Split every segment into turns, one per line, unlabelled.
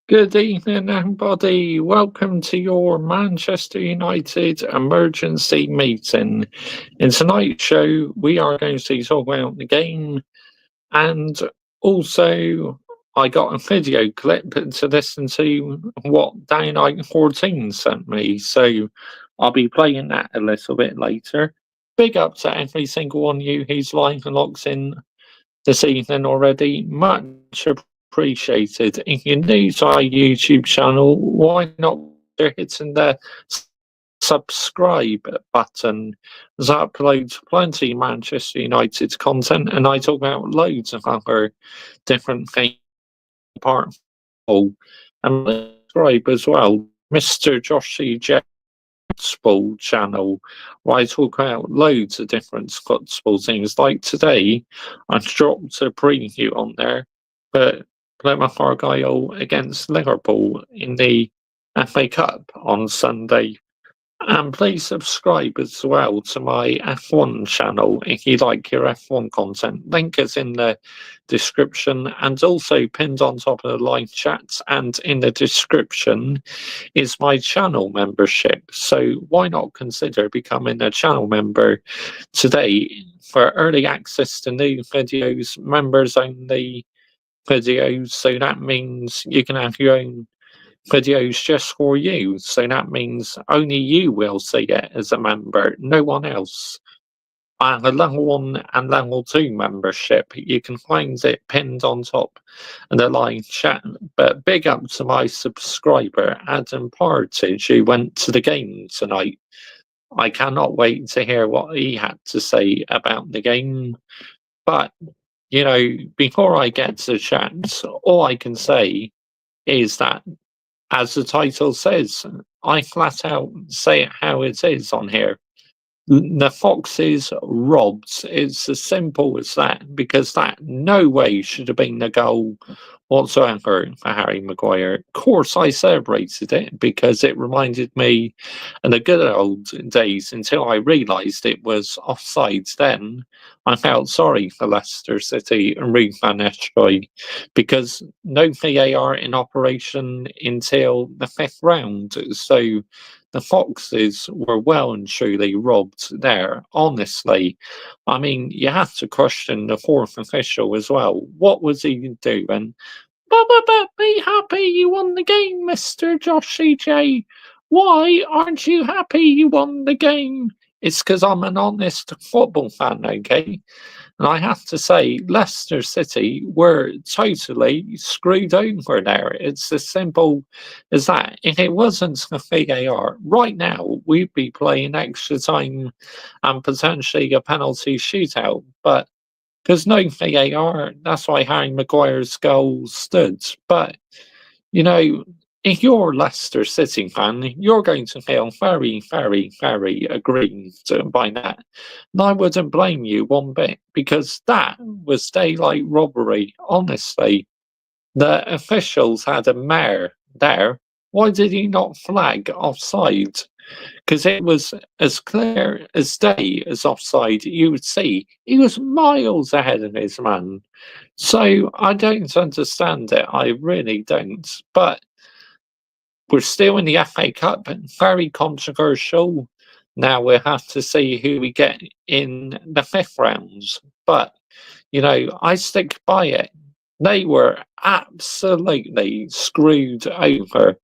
Good evening, everybody. Welcome to your Manchester United emergency meeting. In tonight's show, we are going to talk about the game, and also I got a video clip to listen to what Day Night 14 sent me, so I'll be playing that a little bit later. Big up to every single one of you who's live and locked in this evening already. Much appreciated. If you're new to our YouTube channel, why not consider hitting the subscribe button? As I upload plenty of Manchester United content, and I talk about loads of other different things apart from football. And subscribe as well, Mr. Joshy J. Football channel, where I talk about loads of different football things. Like today, I dropped a preview on there, but Plymouth Argyle against Liverpool in the FA Cup on Sunday. And please subscribe as well to my F1 channel if you like your F1 content. Link is in the description and also pinned on top of the live chat. And in the description is my channel membership. So why not consider becoming a channel member today for early access to new videos, members only videos. So that means you can have your own videos just for you. So that means only you will see it as a member, no one else. And a level 1 and level 2 membership, you can find it pinned on top of the live chat. But big up to my subscriber, Adam Partridge, who went to the game tonight. I cannot wait to hear what he had to say about the game. But, before I get to the chat, all I can say is that, as the title says, I flat out say it how it is on here. The Foxes robbed. It's as simple as that, because that no way should have been the goal whatsoever for Harry Maguire. Of course, I celebrated it because it reminded me of the good old days until I realised it was offside. Then I felt sorry for Leicester City and Ruud van Nistelrooy because no VAR in operation until the 5th round. So the Foxes were well and truly robbed there, honestly. I mean, you have to question the fourth official as well. What was he doing? But be happy you won the game, Mr. Joshy J. Why aren't you happy you won the game? It's because I'm an honest football fan, okay? And I have to say, Leicester City were totally screwed over there. It's as simple as that. If it wasn't for VAR, right now we'd be playing extra time and potentially a penalty shootout. But because no VAR, that's why Harry Maguire's goal stood. But, you know, if you're a Leicester City fan, you're going to feel very, very, very aggrieved by that. And I wouldn't blame you one bit, because that was daylight robbery, honestly. The officials had a mare there. Why did he not flag offside? Because it was as clear as day as offside. You would see he was miles ahead of his man. So I don't understand it. I really don't. But we're still in the FA Cup, very controversial. Now we'll have to see who we get in the 5th rounds. But, I stick by it. They were absolutely screwed over.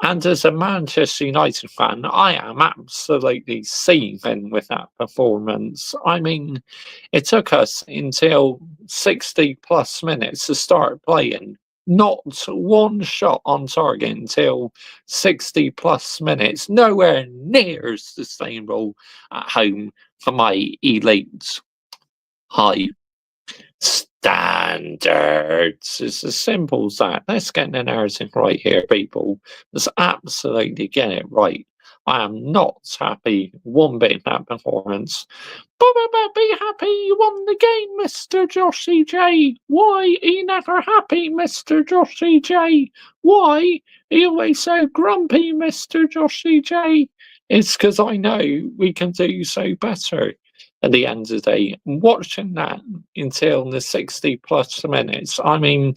And as a Manchester United fan, I am absolutely seething with that performance. I mean, it took us until 60 plus minutes to start playing. Not one shot on target until 60 plus minutes. Nowhere near sustainable at home for my elite high standards. It's as simple as that. Let's get the narrative right here, people. Let's absolutely get it right. I am not happy one bit in that performance. But be happy you won the game, Mr. Joshy J. Why are you never happy, Mr. Joshy J? Why are you always so grumpy, Mr. Joshy J? It's because I know we can do so better at the end of the day. Watching that until the 60 plus minutes, I mean,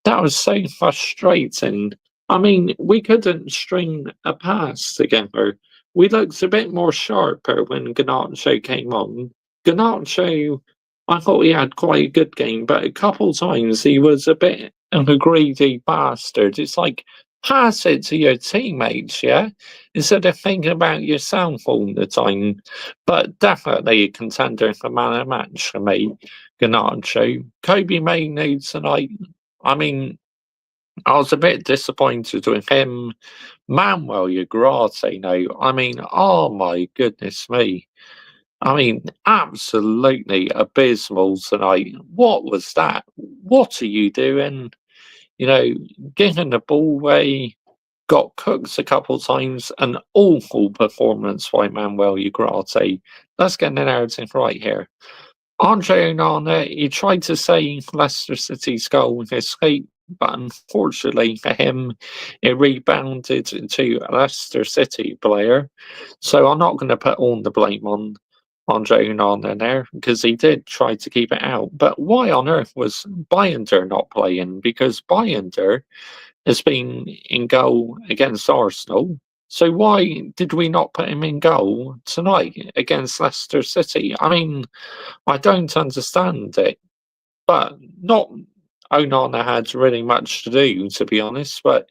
that was so frustrating. I mean, we couldn't string a pass together. We looked a bit more sharper when Garnacho came on. Garnacho, I thought he had quite a good game, but a couple times he was a bit of a greedy bastard. It's like, pass it to your teammates, yeah? Instead of thinking about yourself all the time. But definitely a contender for man of the match for me, Garnacho. Kobe Mainoo tonight. I mean, I was a bit disappointed with him. Manuel Ugarte, no. I mean, oh my goodness me. I mean, absolutely abysmal tonight. What was that? What are you doing? You know, giving the ball away, got cooked a couple of times. An awful performance by Manuel Ugarte. Let's get the narrative right here. Andre Onana, he tried to save Leicester City's goal with his escape, but unfortunately for him, it rebounded to a Leicester City player. So I'm not going to put all the blame on Andre Onana there, because he did try to keep it out. But why on earth was Binder not playing? Because Binder has been in goal against Arsenal. So why did we not put him in goal tonight against Leicester City? I mean, I don't understand it, but not Onana had really much to do, to be honest, but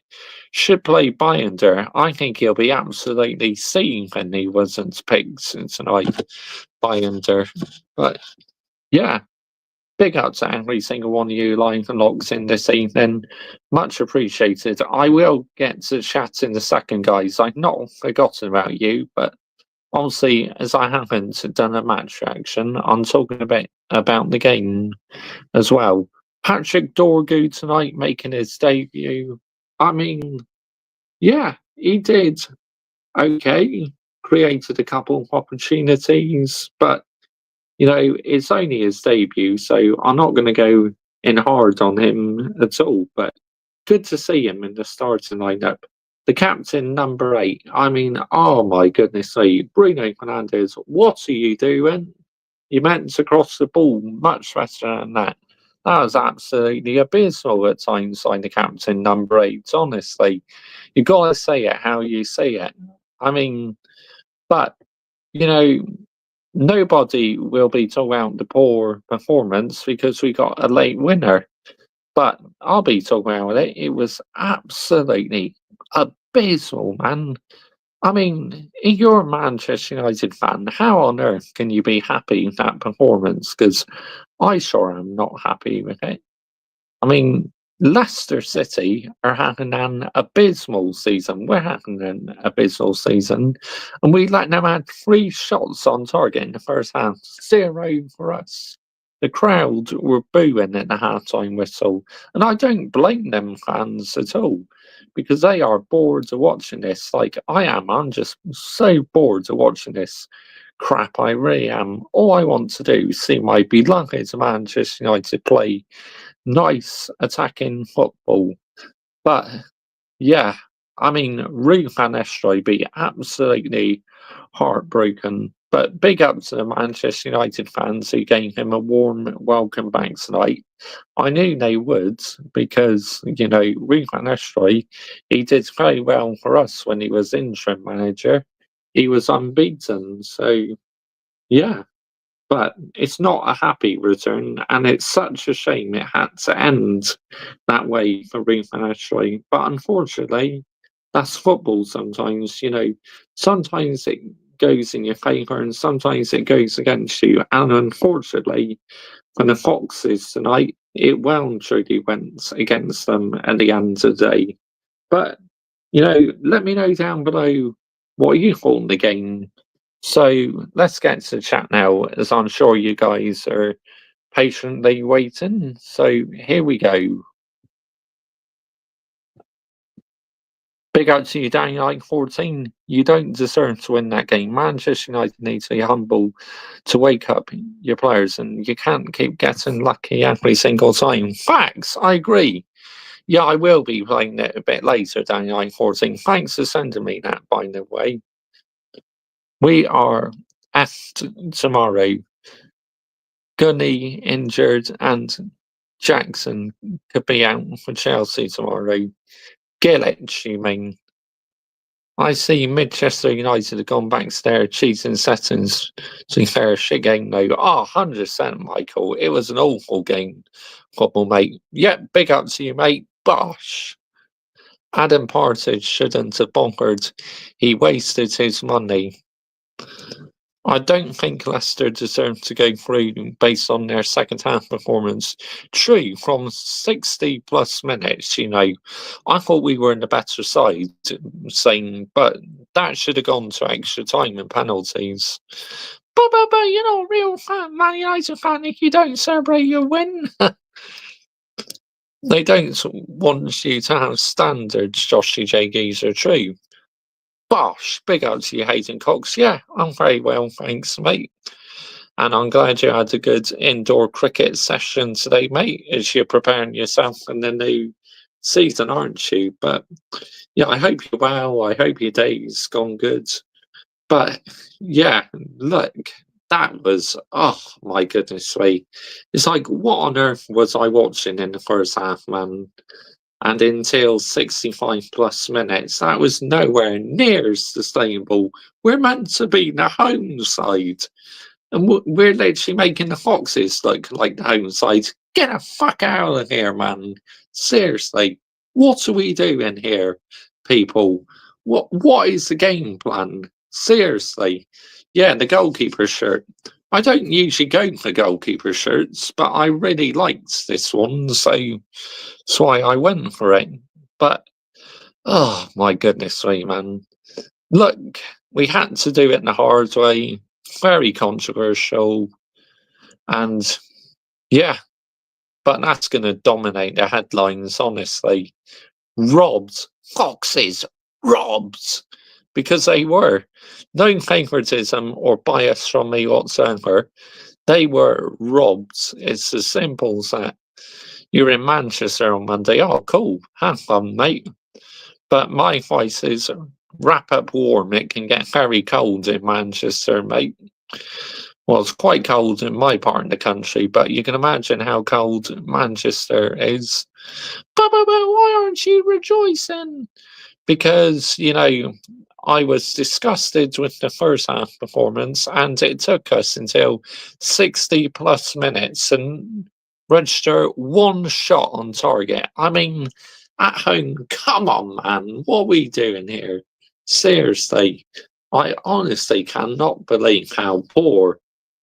should play Binder. I think he'll be absolutely seething he wasn't picked tonight, Binder. But yeah, big up to every single one of you live and logs in this evening. Much appreciated. I will get to chat in a second, guys. I've not forgotten about you, but obviously, as I haven't done a match reaction, I'm talking a bit about the game as well. Patrick Dorgu tonight making his debut. I mean, yeah, he did okay. Created a couple of opportunities, but it's only his debut, so I'm not going to go in hard on him at all. But good to see him in the starting lineup. The captain, number 8. I mean, oh my goodness me, Bruno Fernandes, what are you doing? You meant to cross the ball much better than that. That was absolutely abysmal at times by the captain, number 8. Honestly, you got to say it how you say it. I mean, but you know, nobody will be talking about the poor performance because we got a late winner. But I'll be talking about it. It was absolutely abysmal, man. I mean, if you're a Manchester United fan, how on earth can you be happy with that performance? Because I sure am not happy with it. I mean, Leicester City are having an abysmal season. We're having an abysmal season. And we let them have 3 shots on target in the first half. 0 for us. The crowd were booing at the halftime whistle. And I don't blame them fans at all, because they are bored of watching this. Like I am. I'm just so bored of watching this crap. I really am. All I want to do is see my beloved Manchester United play nice attacking football. But yeah, I mean, Rui van Nistelrooy be absolutely heartbroken. But big up to the Manchester United fans who gave him a warm welcome back tonight. I knew they would, because, Rui van Nistelrooy, he did very well for us when he was interim manager. He was unbeaten. So, yeah, but it's not a happy return, and it's such a shame it had to end that way for Reeve and Ashley. But unfortunately, that's football sometimes, Sometimes it goes in your favour and sometimes it goes against you. And unfortunately, for the Foxes tonight, it well and truly went against them at the end of the day. But, let me know down below what you thought of the game. So let's get to the chat now, as I'm sure you guys are patiently waiting. So here we go. Big out to you, Daniel, like 14. You don't deserve to win that game. Manchester United needs to be humble to wake up your players, and you can't keep getting lucky every single time. Facts, I agree. Yeah, I will be playing it a bit later, Daniel, like 14. Thanks for sending me that, by the way. We are at tomorrow. Gunny injured and Jackson could be out for Chelsea tomorrow. Gillett, you mean? I see Manchester United have gone back to their cheating settings. To be fair, shit game though. Oh, 100%, Michael. It was an awful game, football, mate. Yep, big up to you, mate. Bosh. Adam Partridge shouldn't have bonkered. He wasted his money. I don't think Leicester deserved to go through based on their second half performance. True, from 60 plus minutes, I thought we were in the better side, but that should have gone to extra time and penalties. But you're not a real fan, Man United fan if you don't celebrate your win. They don't want you to have standards, Joshy J. Geezer, true. Bosh, big up to you, Hayden Cox. Yeah, I'm very well, thanks, mate. And I'm glad you had a good indoor cricket session today, mate, as you're preparing yourself for the new season, aren't you? But yeah, I hope you're well. I hope your day's gone good. But yeah, look, that was, oh my goodness me. It's like, what on earth was I watching in the first half, man? And until 65 plus minutes, that was nowhere near sustainable. We're meant to be the home side. And we're literally making the Foxes look like the home side. Get the fuck out of here, man. Seriously. What are we doing here, people? What is the game plan? Seriously. Yeah, the goalkeeper shirt. I don't usually go for goalkeeper shirts, but I really liked this one, so that's why I went for it. But, oh my goodness me, man. Look, we had to do it the hard way. Very controversial. And yeah, but that's going to dominate the headlines, honestly. Robbed. Foxes. Robbed. Because they were. No favouritism or bias from me whatsoever. They were robbed. It's as simple as that. You're in Manchester on Monday. Oh, cool. Have fun, mate. But my advice is wrap up warm. It can get very cold in Manchester, mate. Well, it's quite cold in my part of the country, but you can imagine how cold Manchester is. But why aren't you rejoicing? Because, I was disgusted with the first half performance, and it took us until 60 plus minutes and register one shot on target. I mean, at home, come on, man, what are we doing here? Seriously, I honestly cannot believe how poor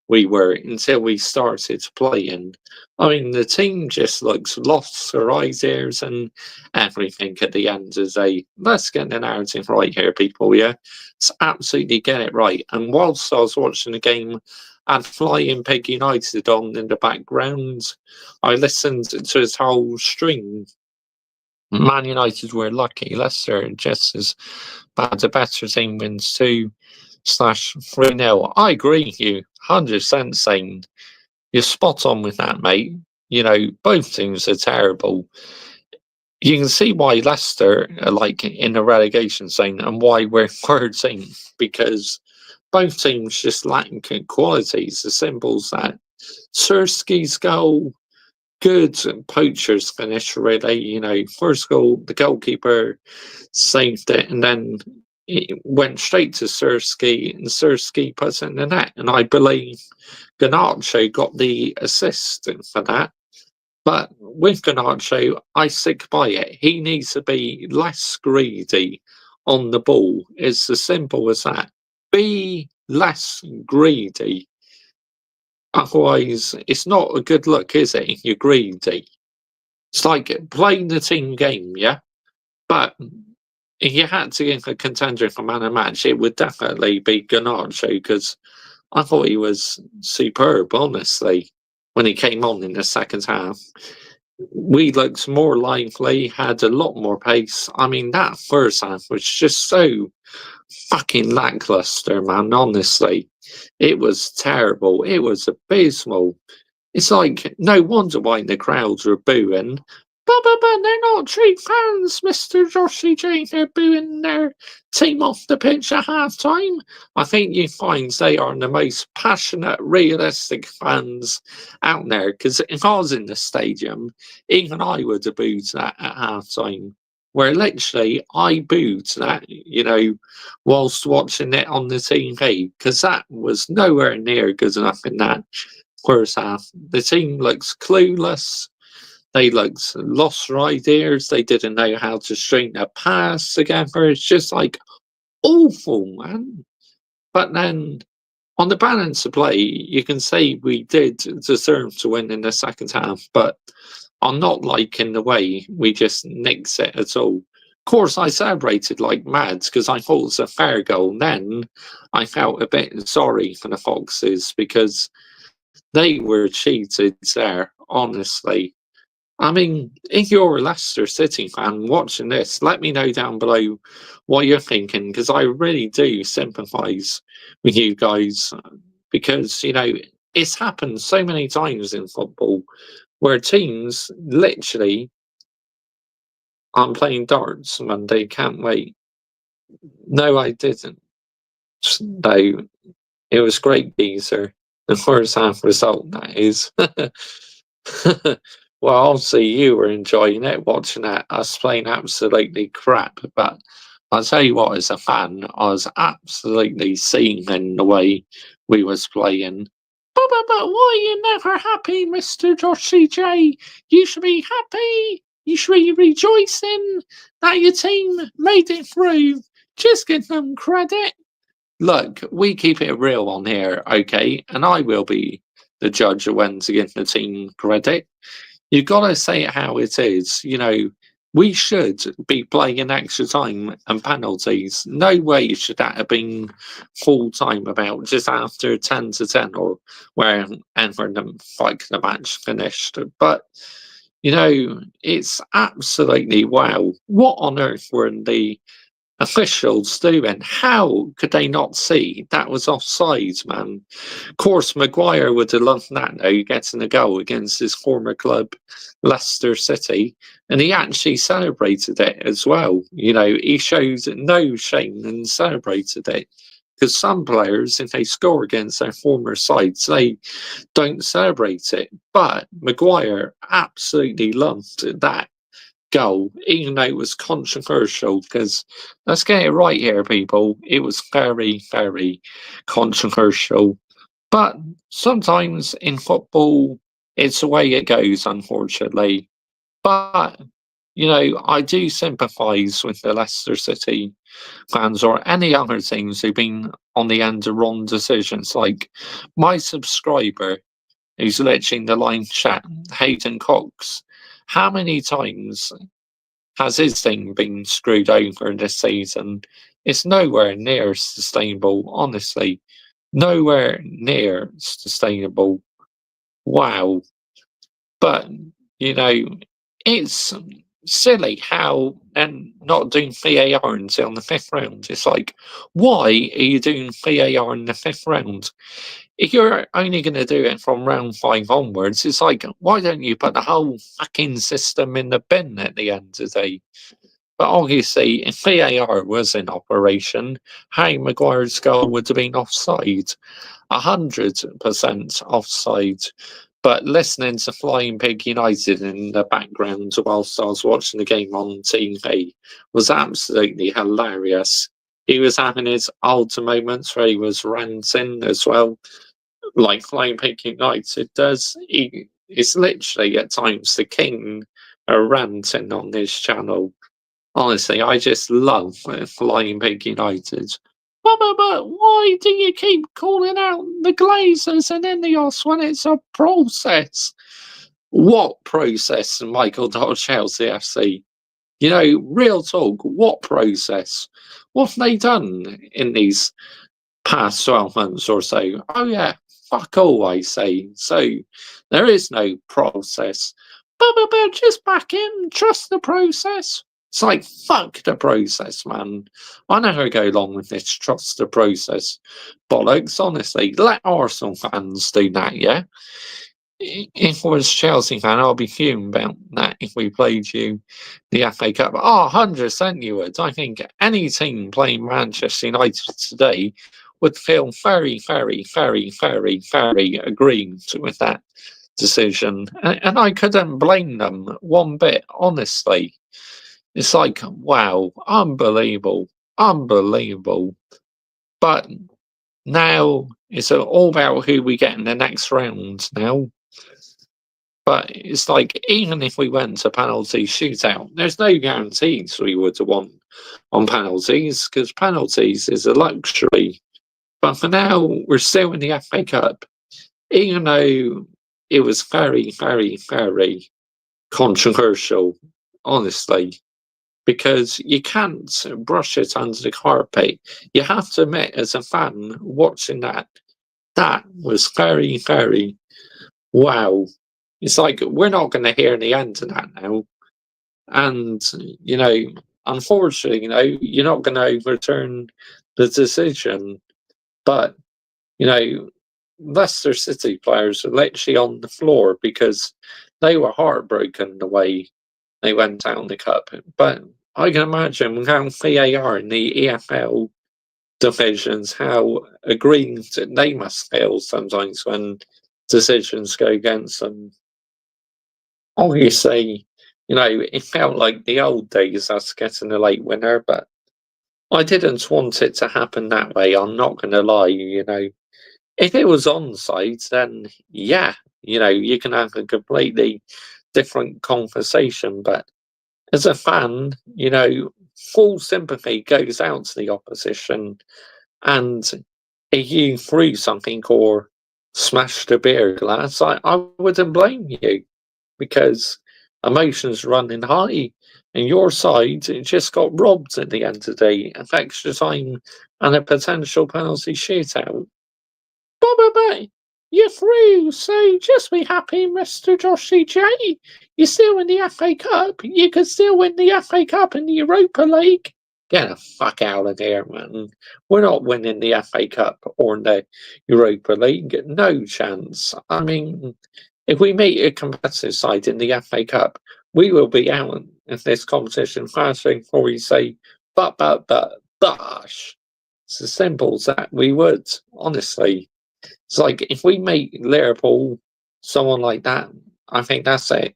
we were until we started playing. I mean, the team just looks lost their ideas and everything at the end of the day. Let's get the narrative right here, people, yeah? Let's absolutely get it right. And whilst I was watching the game, I had Flying Pig United on in the background. I listened to his whole stream. Man United were lucky. Leicester just as bad. A better team wins 2/3-0. I agree with you, 100% saying you're spot on with that, mate. Both teams are terrible. You can see why Leicester are like in the relegation zone and why we're 13th, because both teams just lack qualities. As simple as that. Sirski's goal, good poachers finish, really. First goal, the goalkeeper saved it, and then it went straight to Sirski, and Sirski puts it in the net. And I believe Garnacho got the assist for that. But with Garnacho, I stick by it. He needs to be less greedy on the ball. It's as simple as that. Be less greedy. Otherwise, it's not a good look, is it? You're greedy. It's like playing the team game, yeah? But if you had to get a contender for man of match, it would definitely be Garnacho, because I thought he was superb, honestly, when he came on in the second half. We looked more lively, had a lot more pace. I mean, that first half was just so fucking lackluster, man, honestly. It was terrible. It was abysmal. It's like, no wonder why the crowds were booing. But they're not true fans, Mr. Joshy J. They're booing their team off the pitch at half time. I think you find they are the most passionate, realistic fans out there, because if I was in the stadium, even I would have booed that at half time. where literally I booed that, whilst watching it on the TV, because that was nowhere near good enough in that first half. The team looks clueless. They looked lost for ideas. They didn't know how to string a pass together. It's just like awful, man. But then on the balance of play, you can say we did deserve to win in the second half, but I'm not liking the way we just nicked it at all. Of course, I celebrated like mad because I thought it was a fair goal. And then I felt a bit sorry for the Foxes because they were cheated there, honestly. I mean, if you're a Leicester City fan watching this, let me know down below what you're thinking because I really do sympathise with you guys because, it's happened so many times in football where teams literally, I'm playing darts Monday, can't wait. No, I didn't. No, it was great, geezer. The first half result, that is. Well, obviously you were enjoying it, watching us playing absolutely crap. But I'll tell you what, as a fan, I was absolutely seething the way we was playing. But why are you never happy, Mr. Joshy J? You should be happy. You should be rejoicing that your team made it through. Just give them credit. Look, we keep it real on here, okay? And I will be the judge of when to give the team credit. You've got to say it how it is. We should be playing in extra time and penalties. No way should that have been full time about just after 10 to 10 or wherever the match finished. But, it's absolutely wow. What on earth were the officials doing? How could they not see that was offside, man? Of course, Maguire would have loved that though, getting a goal against his former club, Leicester City, and he actually celebrated it as well. He showed no shame and celebrated it. Because some players, if they score against their former sides, they don't celebrate it. But Maguire absolutely loved that goal, even though it was controversial, because let's get it right here, people. It was very, very controversial. But sometimes in football, it's the way it goes, unfortunately. But, I do sympathise with the Leicester City fans or any other teams who've been on the end of wrong decisions. Like my subscriber, who's literally in the line chat, Hayden Cox. How many times has his thing been screwed over this season? It's nowhere near sustainable, honestly. Nowhere near sustainable. Wow. But, it's silly how and not doing VAR until the fifth round. It's like, why are you doing VAR in the fifth round? If you're only going to do it from round 5 onwards, it's like, why don't you put the whole fucking system in the bin at the end of the day? But obviously, if VAR was in operation, Harry Maguire's goal would have been offside. 100% offside. But listening to Flying Pig United in the background whilst I was watching the game on TV was absolutely hilarious. He was having his old moments where he was ranting as well, like Flying Pig United does. It's literally at times the king ranting on his channel. Honestly, I just love Flying Pig United. But why do you keep calling out the Glazers and Ineos when it's a process? What process, Michael Chelsea FC? Real talk, what process? What have they done in these past 12 months or so? Oh, yeah, fuck all, I say. So there is no process. But just back in, trust the process. It's like, fuck the process, man. I never go along with this trust the process bollocks, honestly. Let Arsenal fans do that, yeah? If I was a Chelsea fan, I'd be fuming about that if we played you the FA Cup. Oh, 100% you would. I think any team playing Manchester United today would feel very, very, very, very, very aggrieved with that decision. And I couldn't blame them one bit, honestly. It's like, wow, unbelievable, unbelievable. But now it's all about who we get in the next round now. But it's like, even if we went to penalty shootout, there's no guarantees we would have won on penalties because penalties is a luxury. But for now, we're still in the FA Cup, even though it was very, very, very controversial, honestly, because you can't brush it under the carpet. You have to admit, as a fan watching that, that was very, very wow. It's like we're not going to hear the end of that now. And, you know, unfortunately, you're not going to overturn the decision. But, Leicester City players are literally on the floor because they were heartbroken the way they went out in the cup. But I can imagine how VAR in the EFL divisions, how aggrieved they must feel sometimes when decisions go against them. Obviously, it felt like the old days, us getting a late winner, but I didn't want it to happen that way. I'm not going to lie. If it was onside, then yeah, you can have a completely different conversation. But as a fan, full sympathy goes out to the opposition. And if you threw something or smashed a beer glass, I wouldn't blame you because emotions running high. And your side just got robbed at the end of the day of extra time and a potential penalty shootout. But you're through, so just be happy, Mr. Joshy J. You're still in the FA Cup. You could still win the FA Cup and the Europa League. Get the fuck out of here, man. We're not winning the FA Cup or the Europa League. No chance. I mean, if we meet a competitive side in the FA Cup, we will be out of this competition fast before we say, bosh. It's as simple as that. We would, honestly. It's like if we make Liverpool someone like that, I think that's it.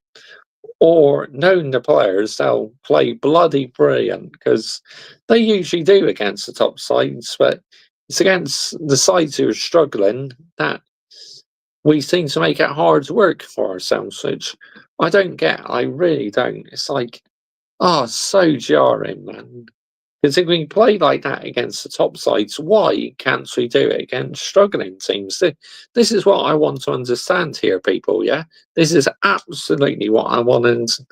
Or knowing the players, they'll play bloody brilliant because they usually do against the top sides, but it's against the sides who are struggling that we seem to make it hard work for ourselves, which I don't get. I really don't. It's like, oh, so jarring, man. Because if we play like that against the top sides, why can't we do it against struggling teams? This is what I want to understand here, people, yeah? This is absolutely what I want to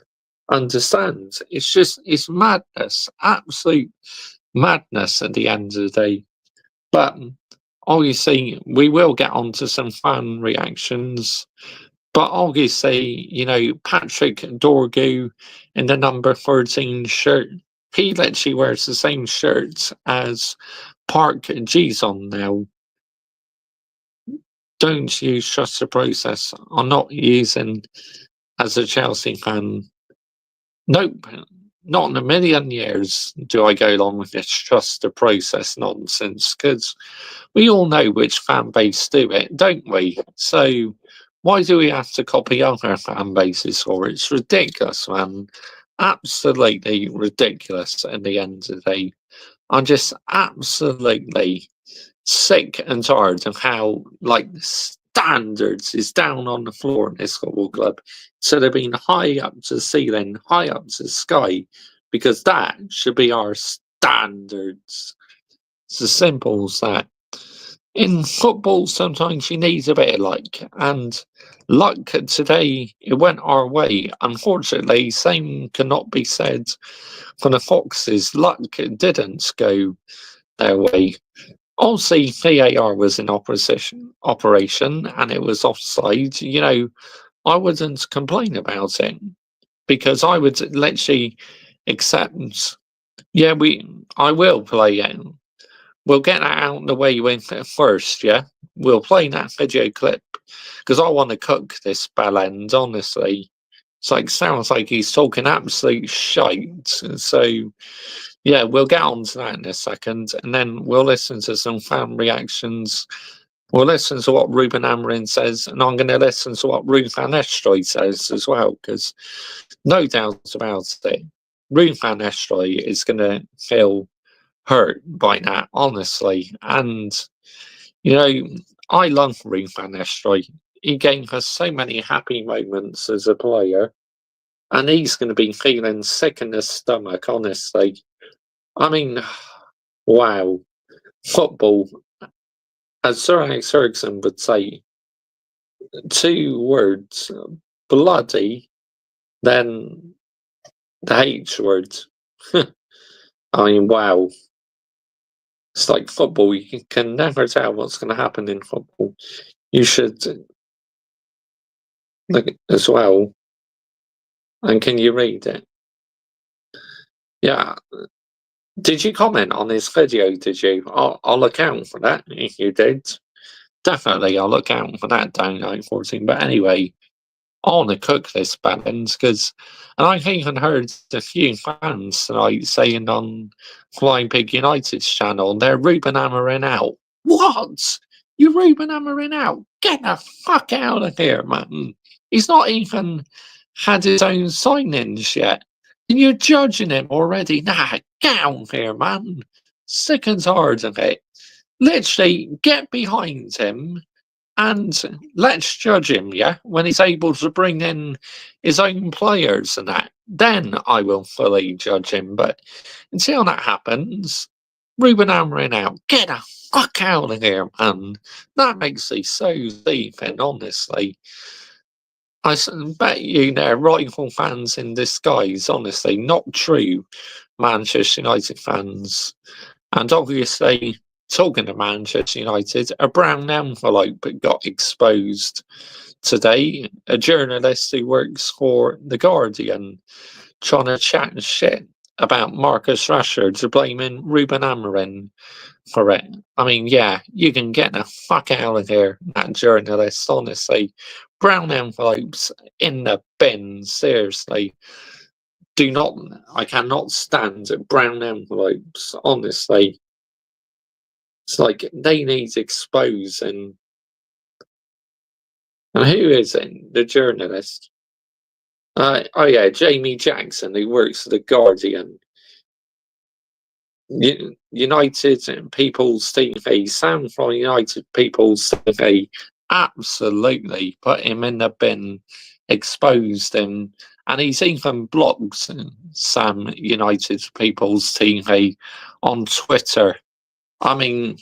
understand. It's madness, absolute madness at the end of the day. But obviously, we will get onto some fan reactions. But obviously, Patrick Dorgu in the number 13 shirt, he literally wears the same shirt as Park Ji-sung now. Don't use trust the process. I'm not using as a Chelsea fan. Nope. Not in a million years do I go along with this trust the process nonsense because we all know which fan base do it, don't we? So why do we have to copy other fan bases for it? It's ridiculous, man. Absolutely ridiculous at the end of the day. I'm just absolutely sick and tired of how, like, the standards is down on the floor in this football club. So they've been high up to the ceiling, high up to the sky, because that should be our standards. It's as simple as that. In football, sometimes you need a bit of luck, and luck today, it went our way. Unfortunately, same cannot be said for the Foxes. Luck didn't go their way. Obviously, VAR was in operation and it was offside. I wouldn't complain about it because I would literally accept, yeah, I will play it. We'll get that out of the way first, yeah? We'll play that video clip because I want to cook this bell end, honestly. Sounds like he's talking absolute shite. So, yeah, we'll get on to that in a second, and then we'll listen to some fan reactions. We'll listen to what Ruben Amorim says, and I'm going to listen to what Ruth Van Nistelrooy says as well, because no doubt about it, Ruth Van Nistelrooy is going to feel hurt by that, honestly. And, you know, I love Ruth Van Nistelrooy. He gave us so many happy moments as a player, and he's going to be feeling sick in the stomach, honestly. I mean, wow. Football, as Sir Alex Ferguson would say, two words, bloody, then the H word. I mean, wow. It's like football. You can never tell what's going to happen in football. You should look as well. And can you read it? Yeah. Did you comment on this video? Did you? I'll account for that if you did. Definitely, I'll look out for that down 14. But anyway, I want to cook this balance because, and I've even heard a few fans tonight saying on Flying Pig United's channel, they're Ruben Amorim out. What? You Ruben Amorim out? Get the fuck out of here, man. He's not even had his own signings yet. And you're judging him already. Nah, get out of here, man. Sick and tired of it. Literally, get behind him and let's judge him, yeah, when he's able to bring in his own players and that. Then I will fully judge him. But until that happens, Ruben Amorim out. Get the fuck out of here, man. That makes me so leaving, honestly. Bet you they're rival fans in disguise, honestly. Not true Manchester United fans. And obviously, talking to Manchester United, a brown envelope got exposed today. A journalist who works for The Guardian trying to chat shit about Marcus Rashford, blaming Ruben Amorim for it. I mean, yeah, you can get the fuck out of here, that journalist, honestly. Brown envelopes in the bin, seriously. I cannot stand brown envelopes, honestly. It's like they need exposing. And who is it? The journalist. Oh yeah, Jamie Jackson, who works for The Guardian. United People's TV, Sam from United People's TV, absolutely put him in the bin, exposed him, and he's even blocked Sam United People's TV on Twitter. I mean,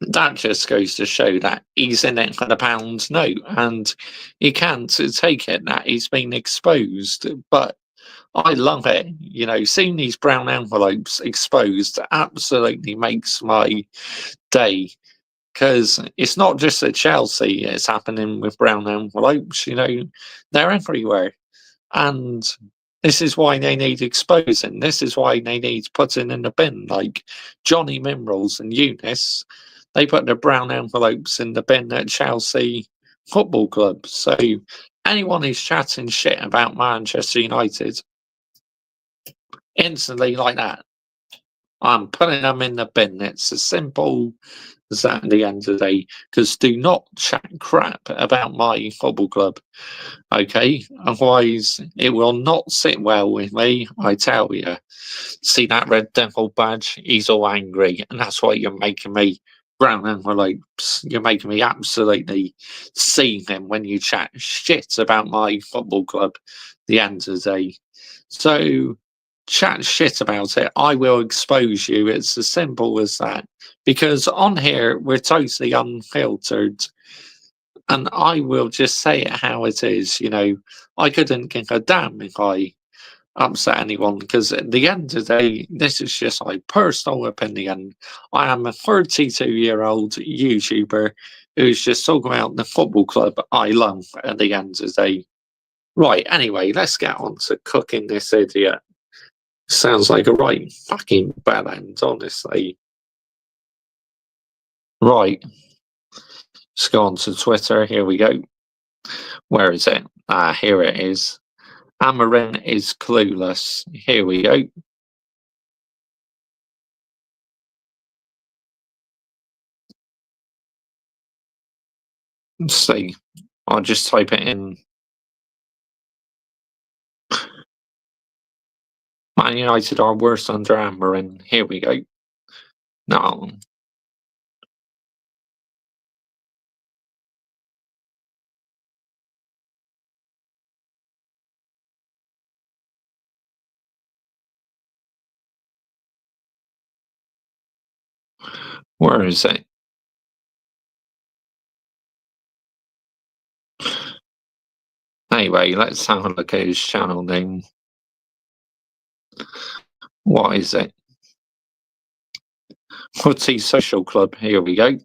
that just goes to show that he's in it for the pound note, and he can't take it that he's been exposed. But I love it. You know, seeing these brown envelopes exposed absolutely makes my day. Because it's not just at Chelsea, it's happening with brown envelopes, you know, they're everywhere. And this is why they need exposing. This is why they need putting in the bin. Like Johnny Mimrels and Eunice, they put the brown envelopes in the bin at Chelsea Football Club. So anyone who's chatting shit about Manchester United, instantly like that, I'm putting them in the bin. It's as simple as that at the end of the day. Because do not chat crap about my football club, okay? Otherwise, it will not sit well with me, I tell you. See that red devil badge? He's all angry, and that's why you're making me brown envelopes. You're making me absolutely see him when you chat shit about my football club at the end of the day. So chat shit about it, I will expose you. It's as simple as that. Because on here, we're totally unfiltered. And I will just say it how it is. You know, I couldn't give a damn if I upset anyone because at the end of the day, this is just my personal opinion. I am a 32-year-old YouTuber who's just talking about the football club I love at the end of the day. Right, anyway, let's get on to cooking this idiot. Sounds like a right fucking bad end, honestly. Right. Let's go on to Twitter. Here we go. Where is it? Ah, here it is. Amorim is clueless. Here we go. Let's see. I'll just type it in. Man United are worse under Amorim. Here we go. No. Where is it? Anyway, let's have a look at his channel name. What is it? Footy Social Club. Here we go.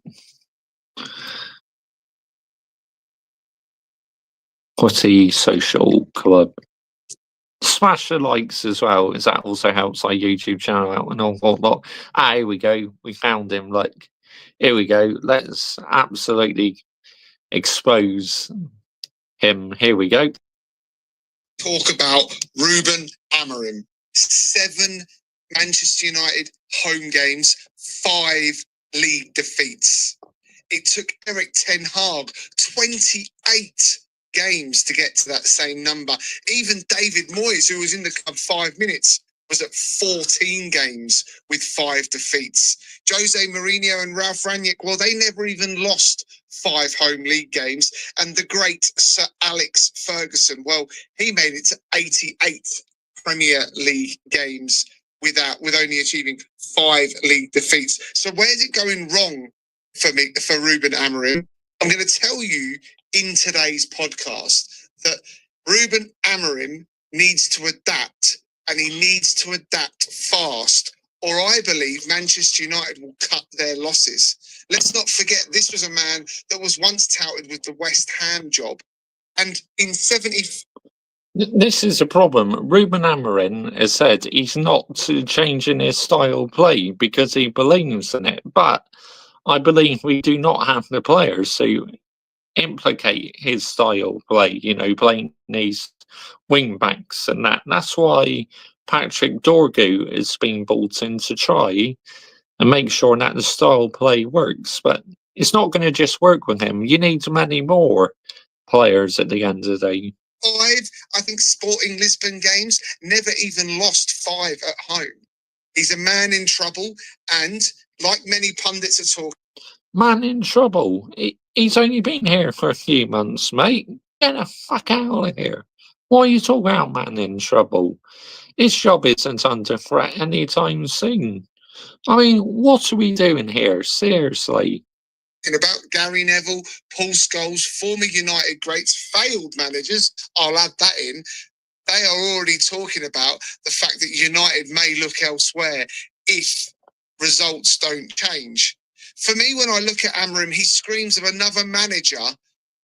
Footy Social Club. Smash the likes as well, as that also helps our YouTube channel out and all whatnot. Here we go. We found him. Look, here we go. Let's absolutely expose him. Here we go.
Talk about Ruben Amorim. 7 Manchester United home games, 5 league defeats. It took Eric Ten Hag 28 games to get to that same number. Even David Moyes, who was in the club 5 minutes, was at 14 games with 5 defeats. Jose Mourinho and Ralph Rangnick, well, they never even lost 5 home league games. And the great Sir Alex Ferguson, well, he made it to 88 Premier League games with only achieving 5 league defeats. So where's it going wrong for Ruben Amorim? I'm going to tell you in today's podcast that Ruben Amorim needs to adapt, and he needs to adapt fast, or I believe Manchester United will cut their losses. Let's not forget, this was a man that was once touted with the West Ham job, and in 70...
This is a problem. Ruben Amorim has said he's not changing his style of play because he believes in it, but I believe we do not have the players to implicate his style of play, playing these wing backs and that. That's why Patrick Dorgu is being brought in to try and make sure that the style of play works. But it's not going to just work with him. You need many more players at the end of the day.
5, I think Sporting Lisbon games, never even lost 5 at home. He's a man in trouble, and like many pundits are talking...
Man in trouble? He's only been here for a few months, mate. Get the fuck out of here. Why are you talking about man in trouble? His job isn't under threat anytime soon. I mean, what are we doing here? Seriously.
About Gary Neville, Paul Scholes, former United greats, failed managers, I'll add that in. They are already talking about the fact that United may look elsewhere if results don't change. For me, when I look at Amorim, he screams of another manager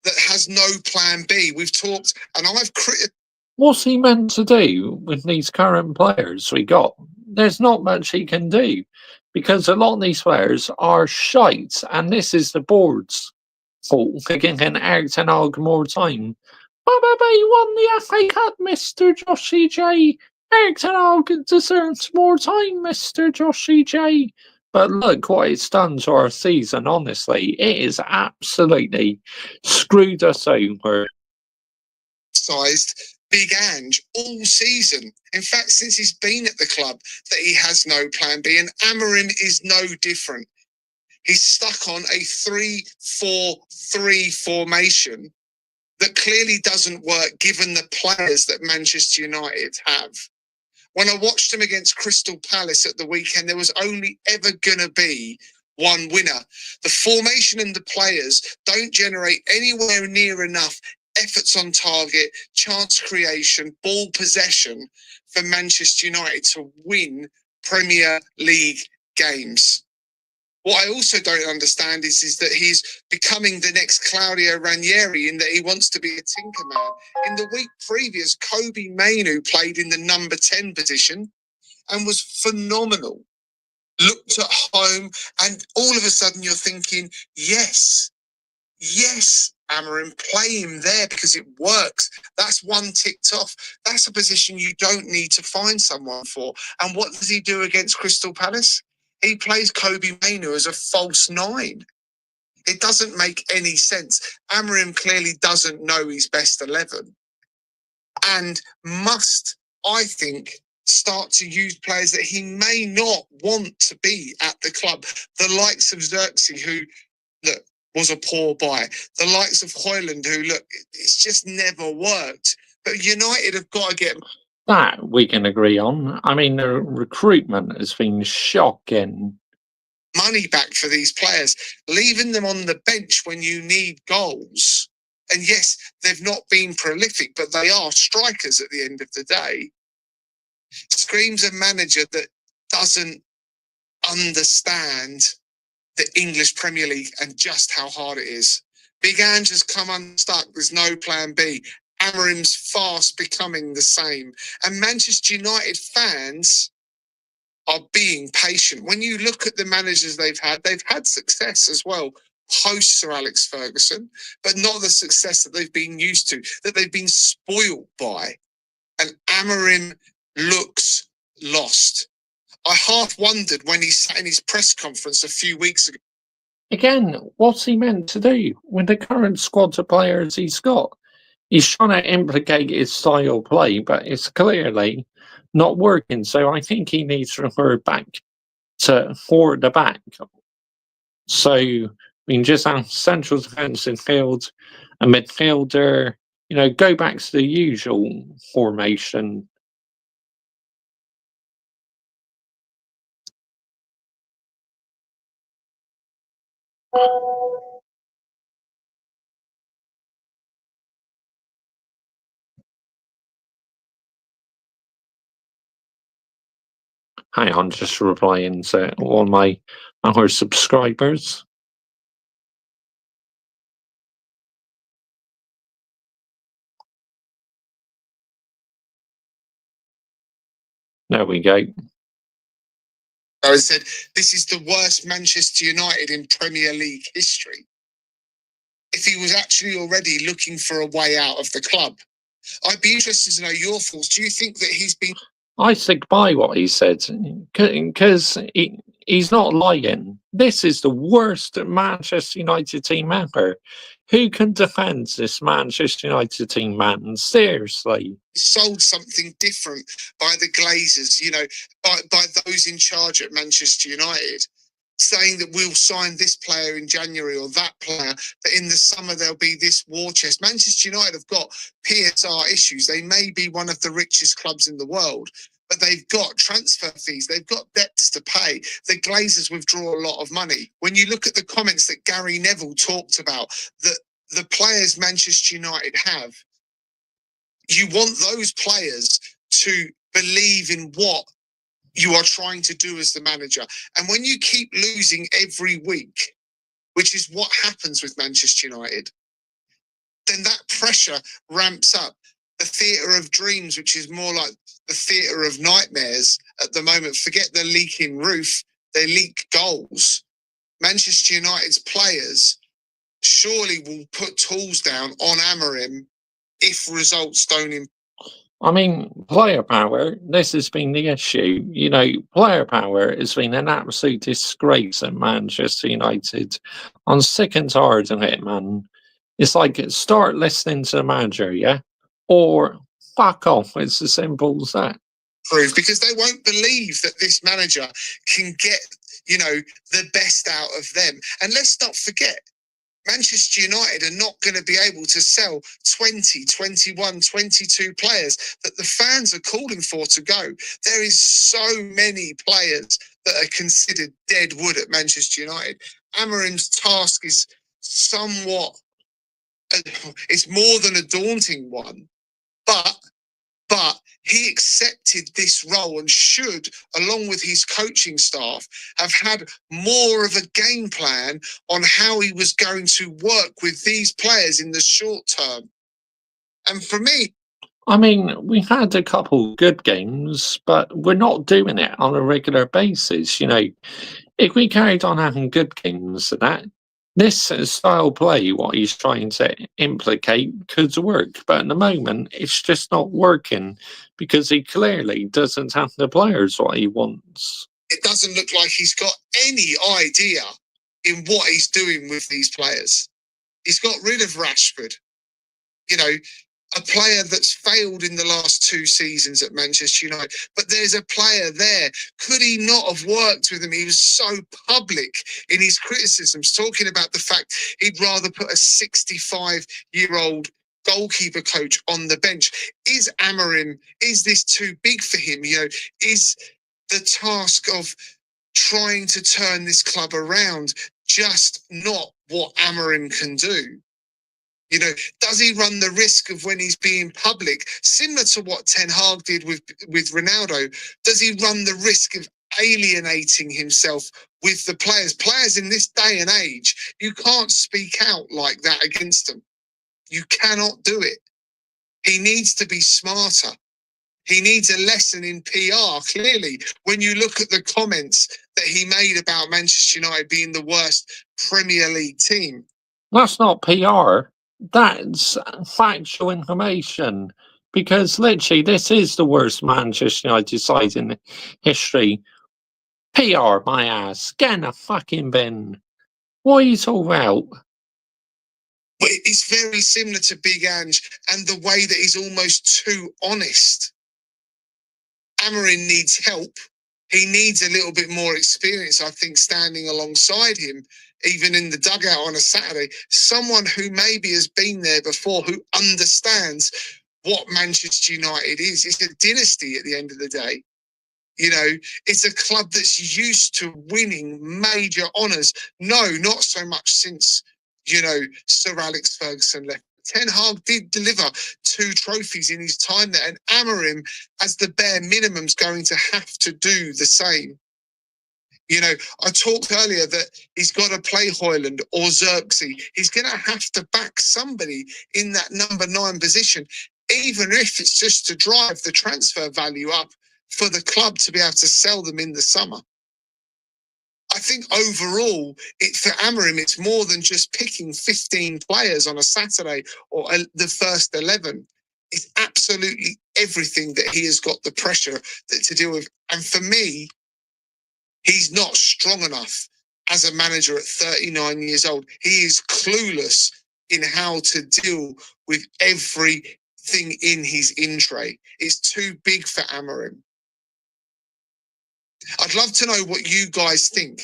that has no plan B. We've talked, and I've criticised...
What's he meant to do with these current players we got? There's not much he can do, because a lot of these players are shite, and this is the board's fault. Again, Eric Ten Hag more time. You won the FA Cup, Mr. Joshy J. Eric Ten Hag deserves more time, Mr. Joshy J. But look what it's done to our season, honestly. It is absolutely screwed us over.
Sized Big Ange all season. In fact, since he's been at the club, that he has no plan B, and Amorim is no different. He's stuck on a 3-4-3 formation that clearly doesn't work given the players that Manchester United have. When I watched them against Crystal Palace at the weekend, there was only ever going to be one winner. The formation and the players don't generate anywhere near enough efforts on target, chance creation, ball possession for Manchester United to win Premier League games. What I also don't understand is that he's becoming the next Claudio Ranieri, in that he wants to be a tinkerman. In the week previous, Kobe Mainu played in the number 10 position and was phenomenal. Looked at home, and all of a sudden you're thinking, yes, Amorim, play him there because it works. That's one ticked off. That's a position you don't need to find someone for. And what does he do against Crystal Palace? He plays Kobe Mainu as a false 9. It doesn't make any sense. Amorim clearly doesn't know his best 11 and must, I think, start to use players that he may not want to be at the club. The likes of Xerxes, who, look, was a poor buy. The likes of Hoyland, who, look, it's just never worked. But United have got to get...
That we can agree on. I mean, the recruitment has been shocking.
Money back for these players, leaving them on the bench when you need goals. And yes, they've not been prolific, but they are strikers at the end of the day. Screams a manager that doesn't understand the English Premier League and just how hard it is. Big Ange has come unstuck. There's no plan B. Amorim's fast becoming the same. And Manchester United fans are being patient. When you look at the managers they've had success as well, post Sir Alex Ferguson, but not the success that they've been used to, that they've been spoiled by. And Amorim looks lost. I half wondered when he sat in his press conference a few weeks ago.
Again, what's he meant to do with the current squad of players he's got? He's trying to implicate his style of play, but it's clearly not working. So I think he needs to revert back to forward the back. So we can just have central defence in field, a midfielder, go back to the usual formation. Hang on, just replying to all our subscribers. There we go.
I said, this is the worst Manchester United in Premier League history. If he was actually already looking for a way out of the club, I'd be interested to know your thoughts. Do you think that he's been...
I stick by what he said, because he's not lying. This is the worst Manchester United team ever. Who can defend this Manchester United team, man? Seriously.
Sold something different by the Glazers, by those in charge at Manchester United, saying that we'll sign this player in January or that player, that in the summer there'll be this war chest. Manchester United have got PSR issues. They may be one of the richest clubs in the world, but they've got transfer fees. They've got debts to pay. The Glazers withdraw a lot of money. When you look at the comments that Gary Neville talked about, that the players Manchester United have, you want those players to believe in what you are trying to do as the manager. And when you keep losing every week, which is what happens with Manchester United, then that pressure ramps up. The theatre of dreams, which is more like the theatre of nightmares at the moment. Forget the leaking roof, they leak goals. Manchester United's players surely will put tools down on Amorim if results don't improve.
I mean, player power, this has been the issue. Player power has been an absolute disgrace at Manchester United. I'm sick and tired of it, man. It's like, start listening to the manager, yeah? Or fuck off. It's as simple as that.
Because they won't believe that this manager can get, the best out of them. And let's not forget, Manchester United are not going to be able to sell 20, 21, 22 players that the fans are calling for to go. There is so many players that are considered dead wood at Manchester United. Amorim's task is somewhat, it's more than a daunting one, but he accepted this role and should, along with his coaching staff, have had more of a game plan on how he was going to work with these players in the short term. And for me...
I mean, we had a couple good games, but we're not doing it on a regular basis. If we carried on having good games, this style play, what he's trying to implicate, could work. But at the moment, it's just not working because he clearly doesn't have the players what he wants.
It doesn't look like he's got any idea in what he's doing with these players. He's got rid of Rashford. a player that's failed in the last 2 seasons at Manchester United, but there's a player there. Could he not have worked with him? He was so public in his criticisms, talking about the fact he'd rather put a 65-year-old goalkeeper coach on the bench. Is Amorim, is this too big for him? You know, is the task of trying to turn this club around just not what Amorim can do? You know, does he run the risk of, when he's being public, similar to what Ten Hag did with Ronaldo, does he run the risk of alienating himself with the players? Players in this day and age, you can't speak out like that against them. You cannot do it. He needs to be smarter. He needs a lesson in PR, clearly, when you look at the comments that he made about Manchester United being the worst Premier League team.
That's not PR. That's factual information. Because literally, this is the worst Manchester United side in history. PR, my ass. Get in a fucking bin. What are you talking about?
But it's very similar to Big Ange and the way that he's almost too honest. Amorim needs help. He needs a little bit more experience, I think, standing alongside him, even in the dugout on a Saturday. Someone who maybe has been there before, who understands what Manchester United is. It's a dynasty at the end of the day. You know, it's a club that's used to winning major honours. No, not so much since, you know, Sir Alex Ferguson left. Ten Hag did deliver 2 trophies in his time there, and Amorim, as the bare minimum, is going to have to do the same. You know, I talked earlier that he's got to play Højlund or Xerxes. He's going to have to back somebody in that number 9 position, even if it's just to drive the transfer value up for the club to be able to sell them in the summer. I think overall, for Amorim, it's more than just picking 15 players on a Saturday or the first 11. It's absolutely everything that he has got the pressure to deal with. And for me, he's not strong enough as a manager at 39 years old. He is clueless in how to deal with everything in his in-tray. It's too big for Amorim. I'd love to know what you guys think.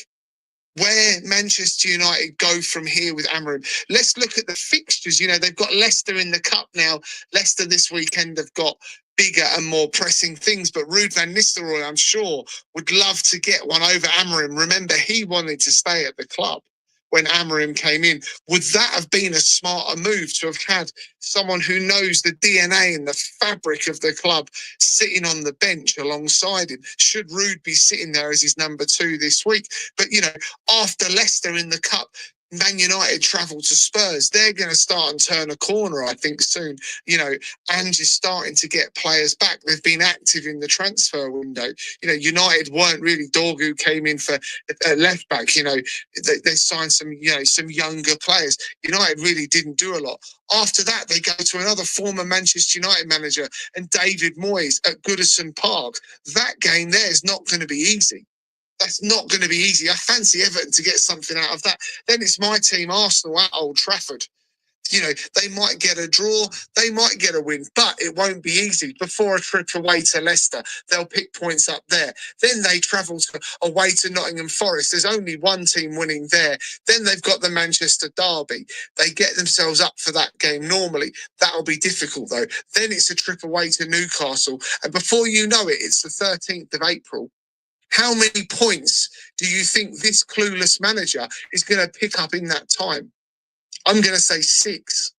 Where Manchester United go from here with Amorim. Let's look at the fixtures. You know, they've got Leicester in the cup now. Leicester this weekend have got bigger and more pressing things, but Ruud van Nistelrooy, I'm sure, would love to get one over Amorim. Remember, he wanted to stay at the club when Amorim came in. Would that have been a smarter move to have had someone who knows the DNA and the fabric of the club sitting on the bench alongside him? Should Ruud be sitting there as his number 2 this week? But, you know, after Leicester in the cup, Man United travel to Spurs. They're going to start and turn a corner, I think, soon. You know, Ange is starting to get players back. They've been active in the transfer window. You know, United weren't really. Dorgu came in for left back. You know, they signed some, you know, some younger players. United really didn't do a lot. After that, they go to another former Manchester United manager and David Moyes at Goodison Park. That game there is not going to be easy. That's not going to be easy. I fancy Everton to get something out of that. Then it's my team, Arsenal, at Old Trafford. You know, they might get a draw, they might get a win, but it won't be easy. Before a trip away to Leicester, they'll pick points up there. Then they travel away to Nottingham Forest. There's only one team winning there. Then they've got the Manchester Derby. They get themselves up for that game normally. That'll be difficult, though. Then it's a trip away to Newcastle. And before you know it, it's the 13th of April. How many points do you think this clueless manager is going to pick up in that time? I'm going to say 6.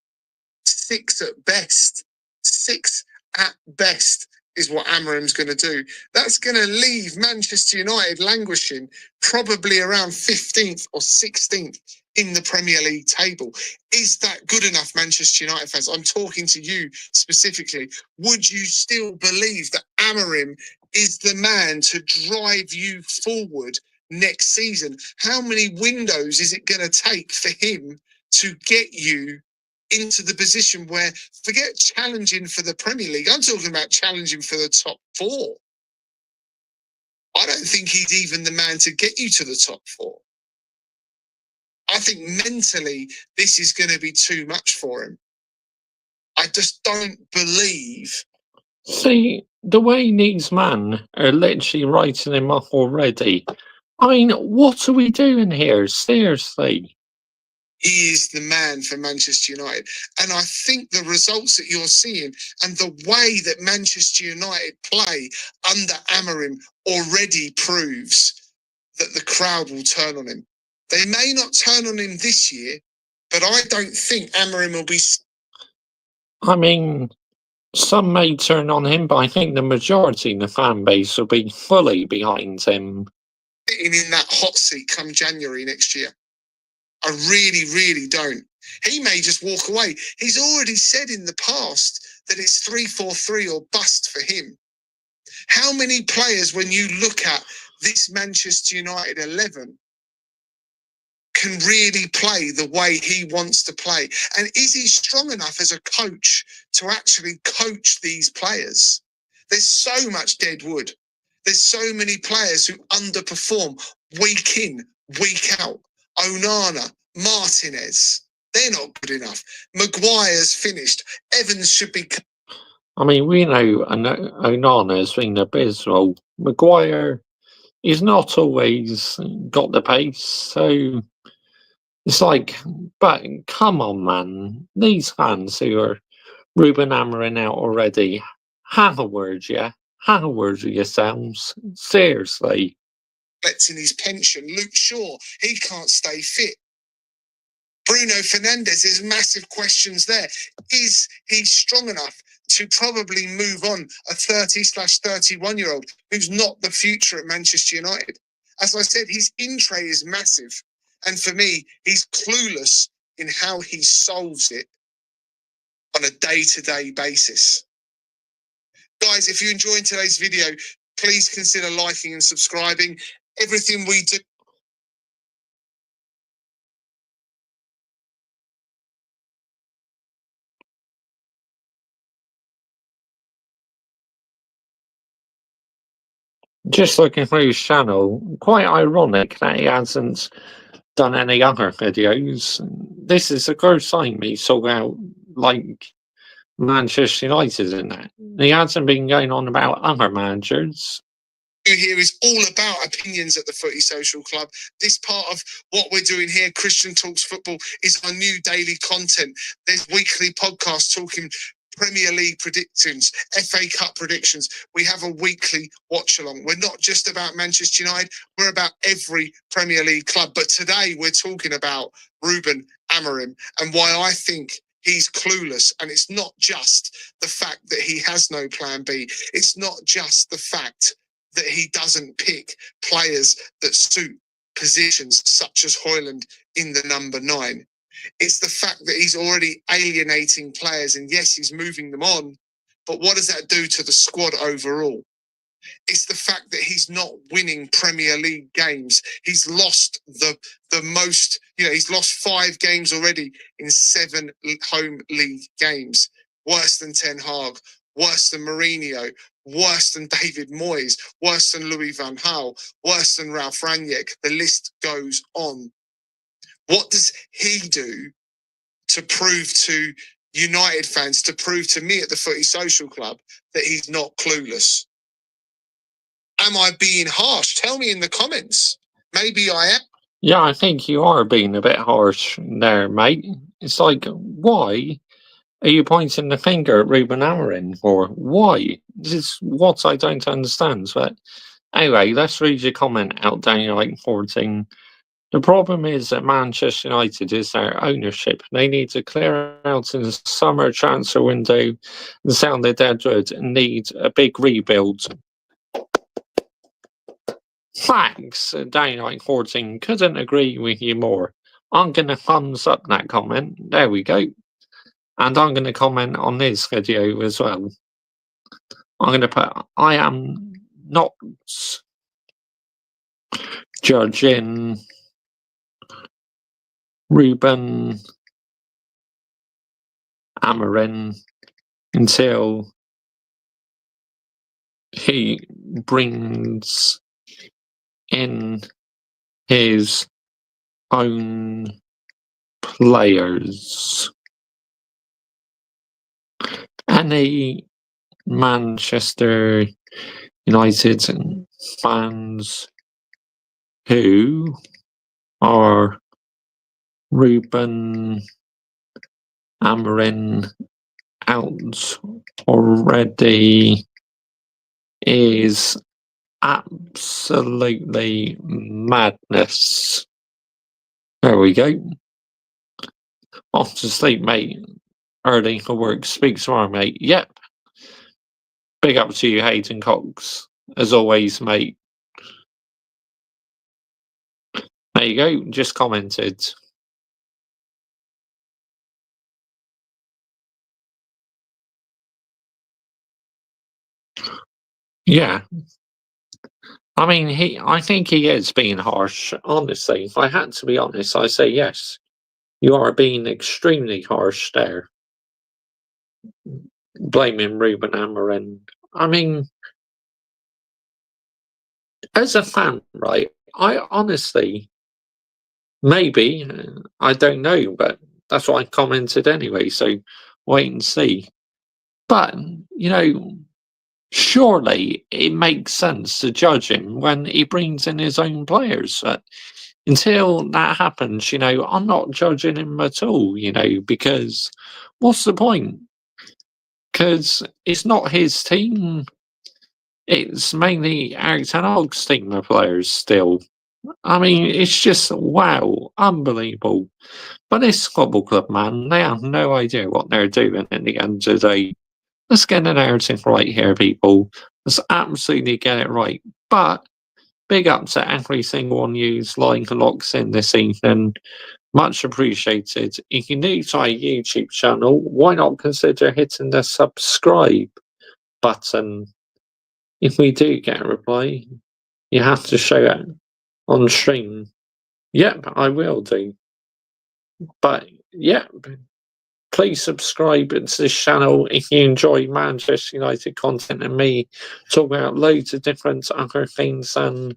6 at best. 6 at best is what Amorim's going to do. That's going to leave Manchester United languishing probably around 15th or 16th in the Premier League table. Is that good enough, Manchester United fans? I'm talking to you specifically. Would you still believe that Amorim is the man to drive you forward next season? How many windows is it going to take for him to get you into the position where, forget challenging for the Premier League, I'm talking about challenging for the top 4. I don't think he's even the man to get you to the top 4. I think mentally this is going to be too much for him. I just don't believe.
See, the way these men are literally writing him up already. I mean, what are we doing here? Seriously.
He is the man for Manchester United. And I think the results that you're seeing and the way that Manchester United play under Amorim already proves that the crowd will turn on him. They may not turn on him this year, but I don't think Amorim will be.
I mean, some may turn on him, but I think the majority of the fan base will be fully behind him.
Sitting in that hot seat come January next year. I really, really don't. He may just walk away. He's already said in the past that it's 3-4-3 or bust for him. How many players, when you look at this Manchester United 11, can really play the way he wants to play? And is he strong enough as a coach to actually coach these players? There's so much dead wood. There's so many players who underperform week in, week out. Onana, Martinez, they're not good enough. Maguire's finished. Evans should be.
I mean, we know Onana has been abysmal. Maguire, he's not always got the pace, so it's like, but come on, man. These fans who are Ruben Amorim out already, have a word, yeah? Have a word with yourselves. Seriously.
In his pension. Luke Shaw, he can't stay fit. Bruno Fernandes, there's massive questions there. Is he strong enough to probably move on a 30/31-year-old who's not the future at Manchester United? As I said, his in-tray is massive. And for me, he's clueless in how he solves it on a day-to-day basis. Guys, if you're enjoying today's video, please consider liking and subscribing. Everything we do.
Just looking through his channel, quite ironic that he hasn't done any other videos. This is the first time he saw out, like, Manchester United in that. He hasn't been going on about other managers.
Here is all about opinions at the Footy Social Club. This part of what we're doing here, Christian Talks Football, is our new daily content. There's weekly podcasts talking Premier League predictions, FA Cup predictions. We have a weekly watch along. We're not just about Manchester United, we're about every Premier League club. But today we're talking about Ruben Amorim and why I think he's clueless. And it's not just the fact that he has no plan B. It's not just the fact that he doesn't pick players that suit positions such as Højlund in the number 9. It's the fact that he's already alienating players, and yes, he's moving them on, but what does that do to the squad overall? It's the fact that he's not winning Premier League games. He's lost the most, he's lost 5 games already in 7 home league games. Worse than Ten Hag, worse than Mourinho, worse than David Moyes, worse than Louis van Gaal, worse than Ralf Rangnick. The list goes on. What does he do to prove to United fans, to prove to me at the Footy Social Club that he's not clueless? Am I being harsh? Tell me in the comments. Maybe I am.
Yeah, I think you are being a bit harsh there, mate. It's like, why are you pointing the finger at Ruben Amorim for? Why? This is what I don't understand. But anyway, let's read your comment out, Daniel 14. The problem is that Manchester United is their ownership. They need to clear out in the summer transfer window and sound their deadwood and need a big rebuild. Thanks, Daniel 14. Couldn't agree with you more. I'm going to thumbs up that comment. There we go. And I'm going to comment on this video as well. I'm going to put, I am not judging Ruben Amorim until he brings in his own players. any Manchester United fans who are Ruben Amorim out already is absolutely madness. There we go. Off to sleep, mate. Early for work. Speak tomorrow, mate. Yep. Big up to you, Hayden Cox. As always, mate. There you go. Just commented. Yeah. I mean, I think he is being harsh. Honestly, if I had to be honest, I say yes. You are being extremely harsh there. Blaming Ruben Amorim. I mean, as a fan, right? I honestly, maybe, I don't know, but that's what I commented anyway. So wait and see. But surely it makes sense to judge him when he brings in his own players. Until that happens, I'm not judging him at all, because what's the point? Because it's not his team. It's mainly Eric Ten Hag's team of players still. I mean, it's just, wow, unbelievable. But this football club, man, they have no idea what they're doing in the end of the day. Let's get the narrative right here, people. Let's absolutely get it right. But big up to every single one who's like locks in this evening. Much appreciated. If you're new to our YouTube channel, why not consider hitting the subscribe button? If we do get a reply, you have to show it on stream. Yep, I will do. But, yep, please subscribe to this channel if you enjoy Manchester United content and me talk about loads of different other things and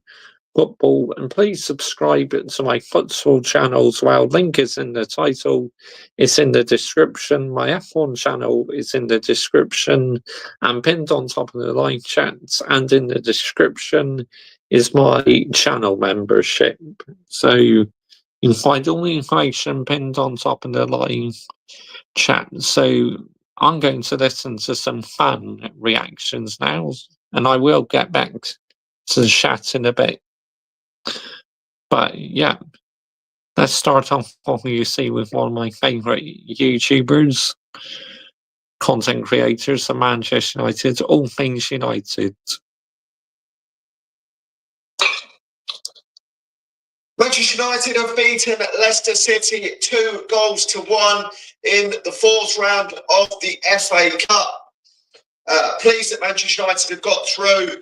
football. And please subscribe to my futsal channel as well. Link is in the title. It's in the description. My F1 channel is in the description and pinned on top of the live chats. And in the description is my channel membership. So you can find all the information pinned on top of the live chat. So I'm going to listen to some fan reactions now, and I will get back to the chat in a bit. But yeah, let's start off what you see with one of my favourite YouTubers, content creators of Manchester United, all things United.
Manchester United have beaten Leicester City 2-1 in the fourth round of the FA Cup. Pleased that Manchester United have got through.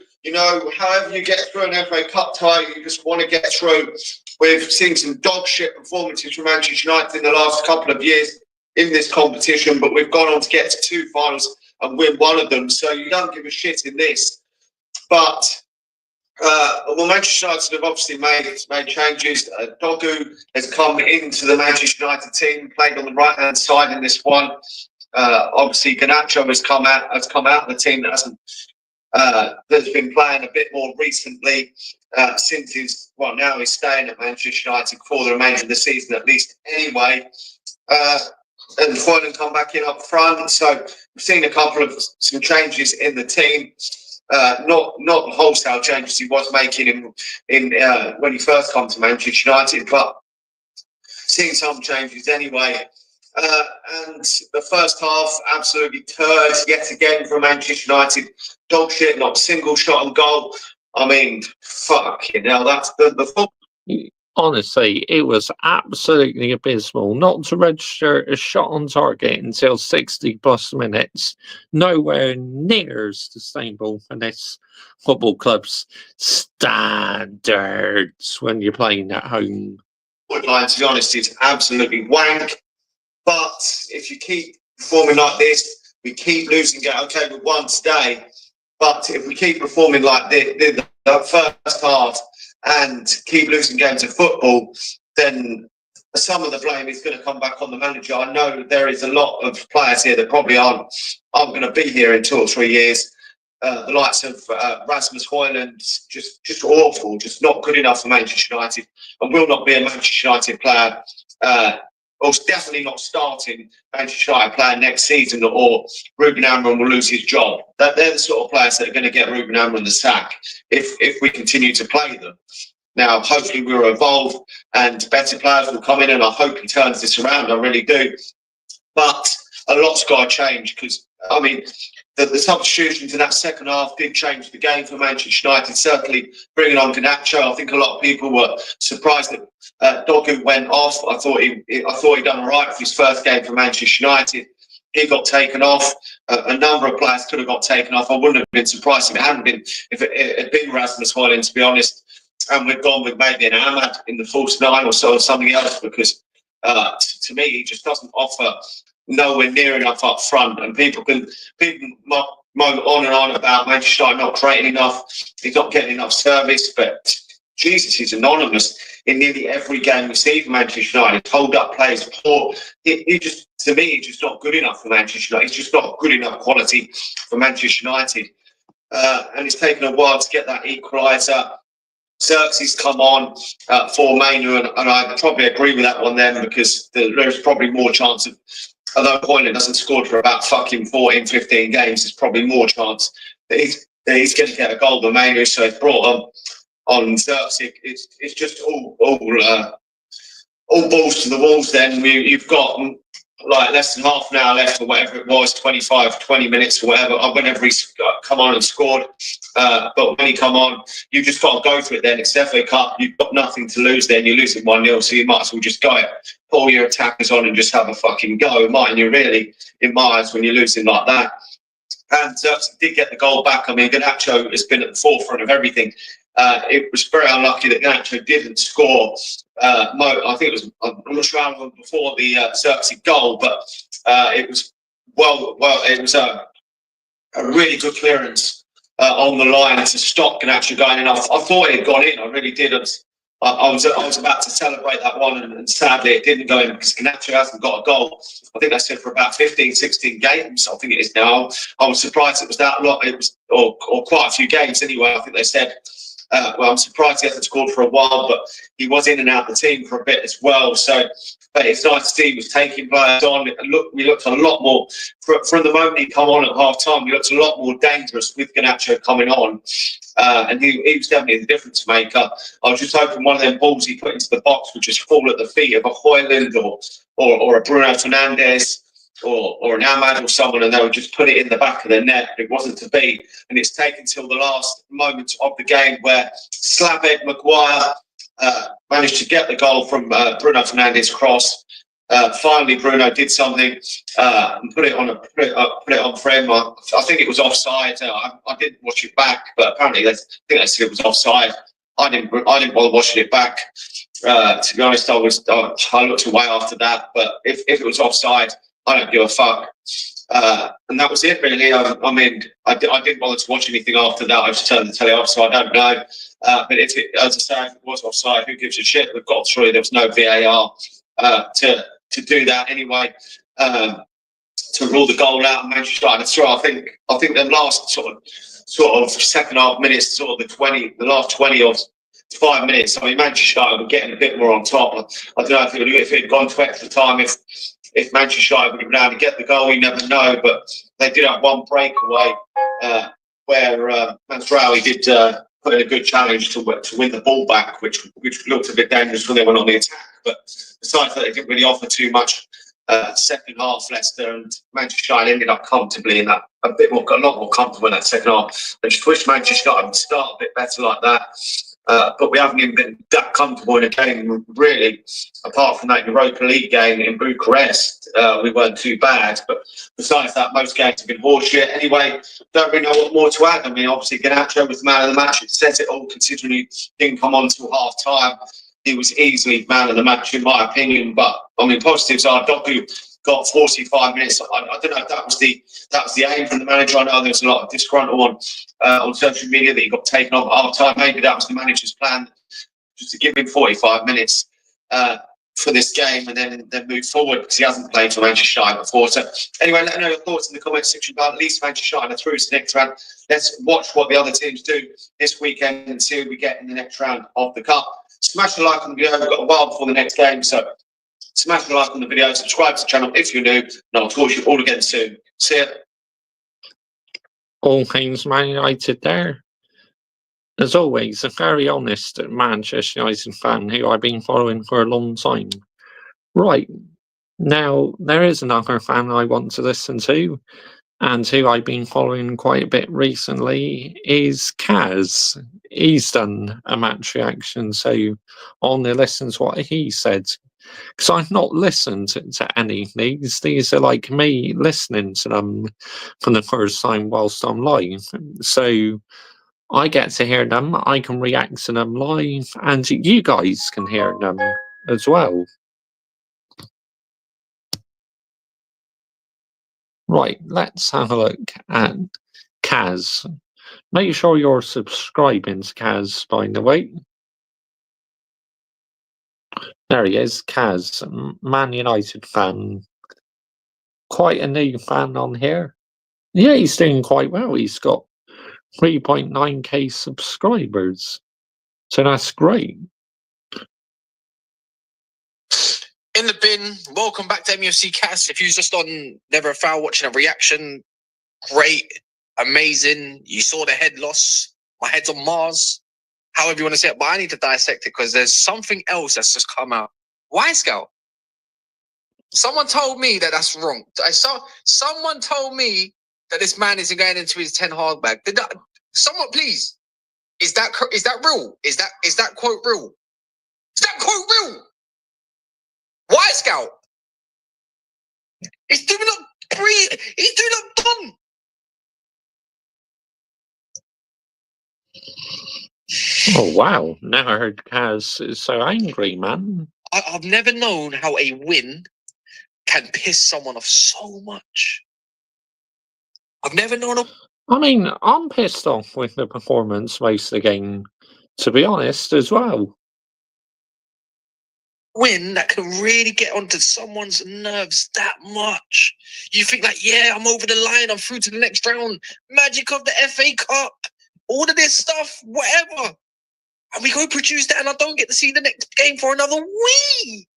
However you get through an FA Cup tie, you just want to get through. We've seen some dog shit performances from Manchester United in the last couple of years in this competition, but we've gone on to get to two finals and win one of them. So you don't give a shit in this. But Manchester United have obviously made changes. Dogu has come into the Manchester United team, played on the right-hand side in this one. Obviously, Garnacho has come out of the team that's been playing a bit more recently since now he's staying at Manchester United for the remainder of the season at least anyway. And Foylan come back in up front. So we've seen some changes in the team. Not the wholesale changes he was making in when he first come to Manchester United, but seeing some changes anyway. And the first half, absolutely turd yet again from Manchester United. Dog shit, not a single shot on goal. I mean, fucking hell, that's the football.
Honestly, it was absolutely abysmal not to register a shot on target until 60 plus minutes. Nowhere near as sustainable for this football club's standards when you're playing at home.
To be honest, it's absolutely wank. But if you keep performing like this, we keep losing games. Okay, we won today, but if we keep performing like the first half and keep losing games of football, then
some of the blame is going to come back on the manager. I know there is a lot of players here that probably aren't going to be here in 2 or 3 years. The likes of Rasmus Højlund, just awful, just not good enough for Manchester United, and will not be a Manchester United player, or definitely not starting Manchester United player next season, or Ruben Amorim will lose his job. They're the sort of players that are going to get Ruben Amorim the sack if we continue to play them. Now, hopefully we'll evolve and better players will come in, and I hope he turns this around, I really do. But a lot's got to change, because, I mean, the substitutions in that second half did change the game for Manchester United, certainly bringing on Garnacho. I think a lot of people were surprised that Dogu went off. I thought he'd done all right for his first game for Manchester United. He got taken off. A number of players could have got taken off. I wouldn't have been surprised if it hadn't been, if it had been Rasmus Højlund, to be honest. And we've gone with maybe an Ahmad in the false nine or so, or something else, because to me, he just doesn't offer nowhere near enough up front. And people moan on and on about Manchester United not creating enough, he's not getting enough service, but Jesus, he's anonymous in nearly every game we see for Manchester United. Hold up plays poor. He just, to me, he's just not good enough for Manchester United. He's just not good enough quality for Manchester United. And it's taken a while to get that equaliser. Xerxes come on for Manu, and I probably agree with that one then, because there's probably more chance of, although Højlund hasn't scored for about fucking 14, 15 games, there's probably more chance that he's going to get a goal than Manu, so it's brought on Xerxes. It's just all balls to the walls then. You've got like less than half an hour left, or whatever it was, 25, 20 minutes or whatever, whenever he's come on and scored. But when he come on, you just got to go for it then. It's FA Cup, you've got nothing to lose then. You're losing 1-0, so you might as well just go it. Put all your attackers on and just have a fucking go, mightn't you, really, in my eyes, when you're losing like that. And Xerxes did get the goal back. I mean, Garnacho has been at the forefront of everything. It was very unlucky that Garnacho didn't score. I think it was, I'm not sure how long before the Xerxes goal, but it was it was a really good clearance on the line to stop Garnacho going in. I thought it had gone in. I really did. I was about to celebrate that one, and sadly it didn't go in, because Garnacho hasn't got a goal. I think they said for about 15, 16 games. I think it is now. I was surprised it was that lot. It was, or quite a few games anyway. I think they said. Well, I'm surprised he hasn't scored for a while, but he was in and out of the team for a bit as well. So, but it's nice to see he was taking players on. We looked a lot more, from the moment he come on at half time, we looked a lot more dangerous with Garnacho coming on. And he was definitely the difference maker. I was just hoping one of them balls he put into the box would just fall at the feet of a Højlund or a Bruno Fernandes, or an Ahmad or someone, and they would just put it in the back of the net. It wasn't to be, and it's taken till the last moment of the game where Slabhead Maguire managed to get the goal from Bruno Fernandes' cross. Finally, Bruno did something and put it on for him. I think it was offside. I didn't watch it back, but apparently I think they said it was offside. I didn't bother watching it back. To be honest, I looked away after that. But if it was offside, I don't give a fuck. And that was it, really. I mean, I didn't bother to watch anything after that. I just turned the telly off, so I don't know. But as I say, if it was offside, who gives a shit? We've got through. There was no VAR to do that anyway. To rule the goal out of Manchester United. So I think the last sort of second half minutes, sort of the last 20 or 5 minutes. I mean, Manchester United were getting a bit more on top. I don't know if it had gone to extra time, if Manchester United would have been able to get the goal, you never know. But they did have one breakaway where Mazraoui did put in a good challenge to win the ball back, which looked a bit dangerous when they went on the attack. But besides that, they didn't really offer too much. Second half, Leicester and Manchester United ended up comfortably in that, a lot more comfortable in that second half. They just wish Manchester United would start a bit better like that. But we haven't even been that comfortable in a game, really. Apart from that Europa League game in Bucharest, we weren't too bad. But besides that, most games have been horseshit. Anyway, don't really know what more to add. I mean, obviously, Garnacho was the man of the match. It says it all, considering he didn't come on until half time. He was easily man of the match, in my opinion. But, I mean, positives are Doku got 45 minutes. I don't know if that was the aim from the manager. I know there's a lot of disgruntled on social media that he got taken off at half time. Maybe that was the manager's plan, just to give him 45 minutes. for this game and then move forward because he hasn't played for Manchester United before. So anyway, let me know your thoughts in the comments section about at least Manchester United through to the next round. Let's watch what the other teams do this weekend and see who we get in the next round of the Cup. Smash the like on the video. We've got a while before the next game, so smash the like on the video, subscribe to the channel if you're new, and I'll talk to you all again soon. See ya.
All things Man United there. As always, a very honest Manchester United fan who I've been following for a long time. Right, now there is another fan I want to listen to, and who I've been following quite a bit recently is Kaz. He's done a match reaction, so on the listen to what he said. Because I've not listened to any of these. These are like me listening to them for the first time whilst I'm live. So I get to hear them, I can react to them live, and you guys can hear them as well. Right, let's have a look at Kaz. Make sure you're subscribing to Kaz, by the way. There he is, Kaz, Man United fan. Quite a new fan on here. Yeah, he's doing quite well. He's got 3.9k subscribers. So that's great.
In the bin, welcome back to MUFC Cast. If you're just on Never a Foul watching a reaction, great, amazing. You saw the head loss. My head's on Mars. However you want to say it, but I need to dissect it because there's something else that's just come out. Why, Scout? Someone told me that that's wrong. Someone told me that this man isn't going into his 10 hard bag. Someone, please. Is that real? Is that quote real? Is that quote real? Why, Scout? He's doing up dumb.
Oh, wow. Never heard Kaz is so angry, man.
I've never known how a win can piss someone off so much. I've never known
I mean, I'm pissed off with the performance most of the game, to be honest, as well.
Win that can really get onto someone's nerves that much. You think like, yeah, I'm over the line, I'm through to the next round, magic of the FA Cup, all of this stuff, whatever. And we go produce that and I don't get to see the next game for another week.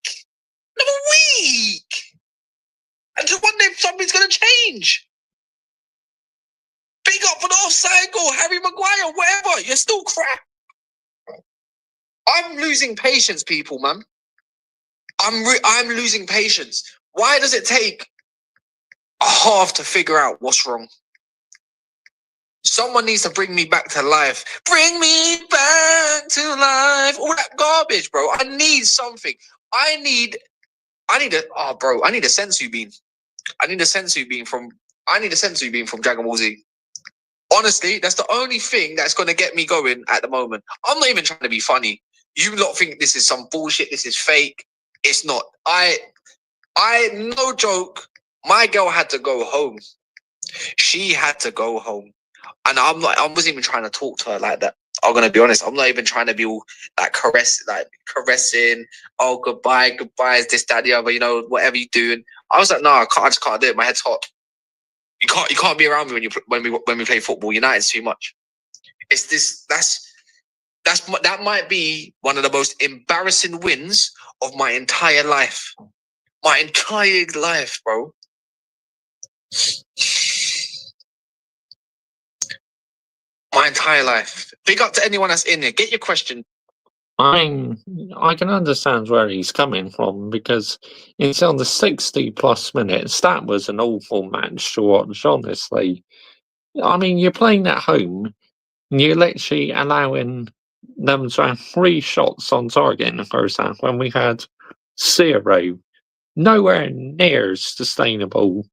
Another week. Until one day something's going to change. Big up for the offside goal, Harry Maguire, whatever. You're still crap. I'm losing patience, people, man. I'm losing patience. Why does it take a half to figure out what's wrong? Someone needs to bring me back to life. Bring me back to life. All that garbage, bro. I need something. I need a sensu bean. I need a sensu bean from Dragon Ball Z. Honestly, that's the only thing that's going to get me going at the moment. I'm not even trying to be funny. You lot think this is some bullshit. This is fake. It's not. I no joke. My girl had to go home. She had to go home. And I wasn't even trying to talk to her like that. I'm gonna be honest. I'm not even trying to be all like caressing. Oh, goodbye, is this, that, the other. You know, whatever you do. And I was like, no, I just can't do it. My head's hot. You can't be around me when we play football. United's too much. It's this. That might be one of the most embarrassing wins of my entire life. My entire life, bro. My entire life. Big up to anyone that's in there. Get your question.
I mean, I can understand where he's coming from because it's on the 60+ minutes. That was an awful match to watch, honestly. I mean, you're playing at home and you're literally allowing them to have 3 shots on target in the first half when we had 0. Nowhere near sustainable.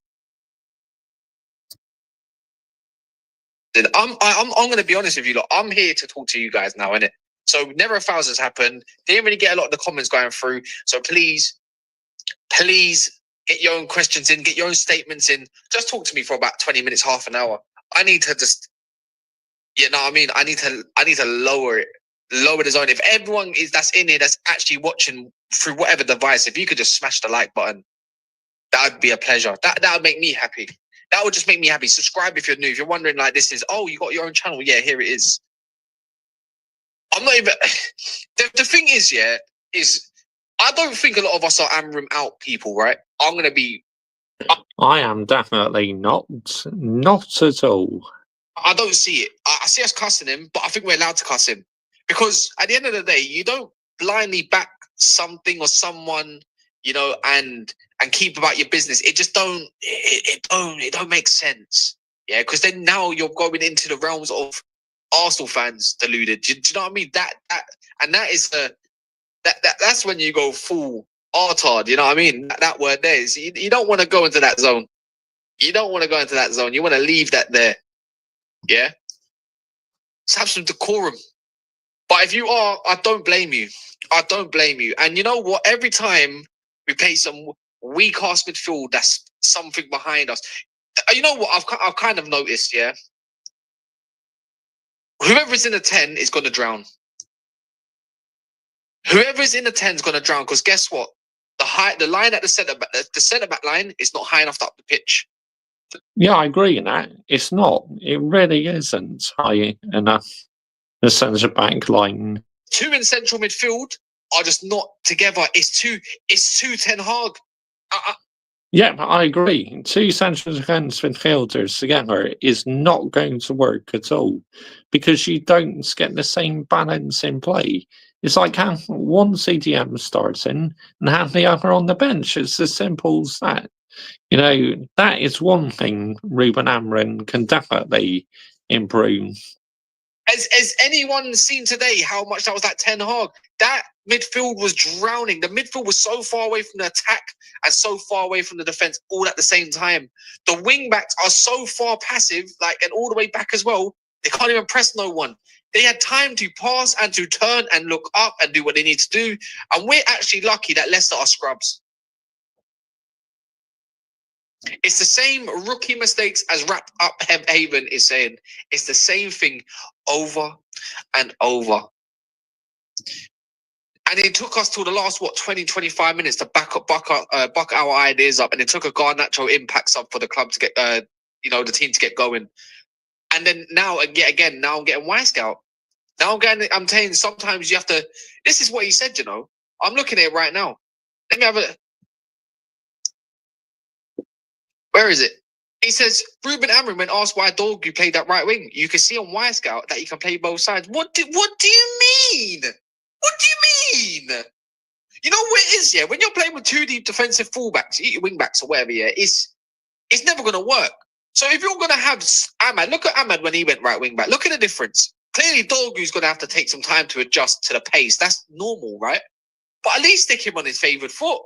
I'm going to be honest with you, lot. I'm here to talk to you guys now, innit? So never a thousand has happened. Didn't really get a lot of the comments going through. So please get your own questions in, get your own statements in. Just talk to me for about 20 minutes, half an hour. I need to just, you know what I mean? I need to lower it. lower the zone. If everyone that's in here that's actually watching through whatever device, if you could just smash the like button, that would be a pleasure. That would make me happy. That would just make me happy. Subscribe if you're new. If you're wondering, like, this is, oh, you got your own channel. Yeah, here it is. I'm not even. The thing is, yeah, is I don't think a lot of us are Amram out people, right? I'm gonna be.
I am definitely not at all.
I don't see it. I see us cussing him, but I think we're allowed to cuss him because at the end of the day, you don't blindly back something or someone, you know, and keep about your business. It just don't. It don't make sense. Yeah, because then now you're going into the realms of Arsenal fans deluded. Do you know what I mean? That is that's when you go full artard. You know what I mean? That word there is you don't want to go into that zone. You don't want to go into that zone. You want to leave that there. Yeah. Let's have some decorum. But if you are, I don't blame you. I don't blame you. And you know what? Every time we play some weak ass midfield, that's something behind us. You know what? I've kind of noticed, yeah. Whoever's in the 10 is going to drown. Whoever's in the 10 is going to drown because guess what? The line at the centre back line is not high enough up the pitch.
Yeah, I agree in that. It's not. It really isn't high enough. The centre back line.
Two in central midfield are just not together. It's too Ten Hag.
Yeah, I agree. Two central defence midfielders together is not going to work at all because you don't get the same balance in play. It's like have one CDM starting and have the other on the bench. It's as simple as that. You know, that is one thing Ruben Amorim can definitely improve.
Has anyone seen today how much that was like Ten Hag? That midfield was drowning. The midfield was so far away from the attack and so far away from the defense all at the same time. The wing backs are so far passive, like, and all the way back as well. They can't even press no one. They had time to pass and to turn and look up and do what they need to do. And we're actually lucky that Leicester are scrubs. It's the same rookie mistakes as Wrapped Up Haven is saying. It's the same thing over and over. And it took us till the last, 20, 25 minutes to buck our ideas up. And it took a Garnacho impact sub for the club to get, the team to get going. And then now, again, now I'm getting Wisecout. Now I'm saying sometimes you have to, this is what he said, you know. I'm looking at it right now. Let me have a, where is it? He says, Ruben Amorim, when asked why Dorgu played that right wing, you can see on Wisecout that he can play both sides. What do you mean? What do you mean? You know what it is, yeah? When you're playing with two deep defensive fullbacks, wing backs or whatever, yeah, it's never going to work. So if you're going to have Ahmad, look at Ahmad when he went right wing back. Look at the difference. Clearly, Dorgu's going to have to take some time to adjust to the pace. That's normal, right? But at least stick him on his favoured foot.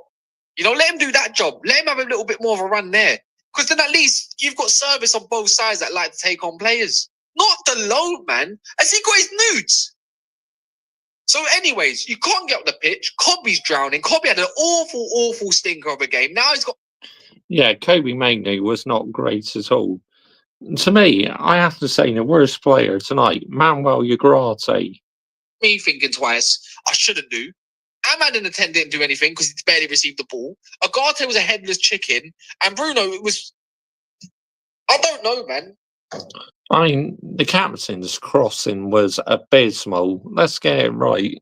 You know, let him do that job. Let him have a little bit more of a run there. Because then at least you've got service on both sides that like to take on players. Not the load, man. Has he got his nudes? So anyways, you can't get up the pitch. Kobe's drowning. Kobe had an awful stinker of a game. Now he's got...
Yeah, Kobe Mainoo was not great at all. To me, I have to say the worst player tonight, Manuel Ugarte.
Me thinking twice, I shouldn't do. Ahmad in the 10 didn't do anything because he barely received the ball. Ugarte was a headless chicken. And Bruno was... I don't know, man.
I mean, the captain's crossing was abysmal. Let's get it right.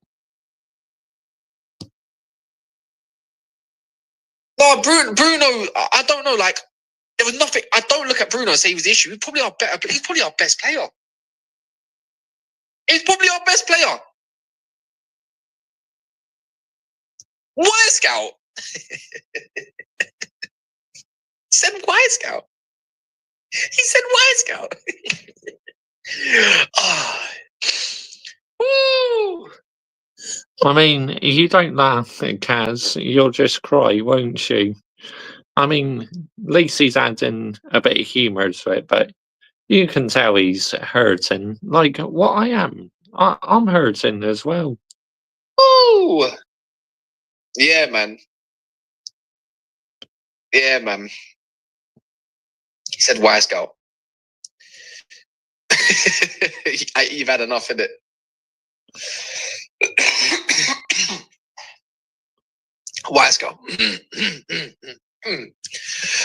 No, Bruno, I don't know. Like, there was nothing. I don't look at Bruno and say he was the issue. He's probably our best player. He's probably our best player. Wisecout. He said Wisecout. He said Wisecout. Oh. Woo.
I mean, if you don't laugh, Kaz, you'll just cry, won't you? I mean, at least he's adding a bit of humour to it, but you can tell he's hurting. Like what I am. I'm hurting as well.
Ooh. Yeah, man. Yeah, man. He said Wisecout. You've had enough of it. Wise girl.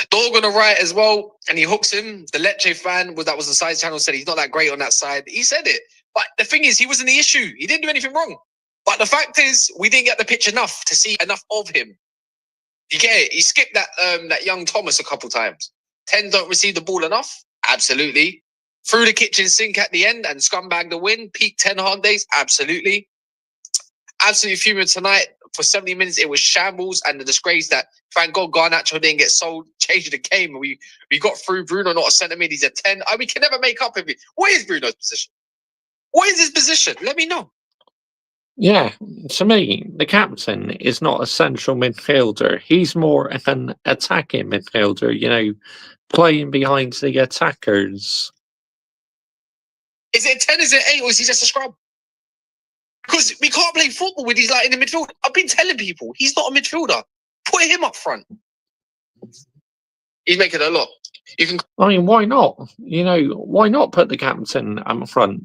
Dog on the right as well, and he hooks him. The Lecce fan that was the side channel said he's not that great on that side. He said it, but the thing is, he wasn't the issue. He didn't do anything wrong. But the fact is, we didn't get the pitch enough to see enough of him. You get it? He skipped that young Thomas a couple times. 10 don't receive the ball enough. Absolutely. Through the kitchen sink at the end and scumbag the win. Peak 10 hard days. Absolutely. Absolutely fuming tonight. For 70 minutes, it was shambles and the disgrace that, thank God, Garnacho didn't get sold, changed the game. And we got through. Bruno, not a centre mid, he's a 10. We can never make up with it. What is Bruno's position? What is his position? Let me know.
Yeah, to me, the captain is not a central midfielder. He's more an attacking midfielder, you know, playing behind the attackers.
Is it a 10, is it 8, or is he just a scrub? Because we can't play football with these in the midfield. I've been telling people, he's not a midfielder. Put him up front. He's making a lot.
I mean, why not? You know, why not put the captain up front?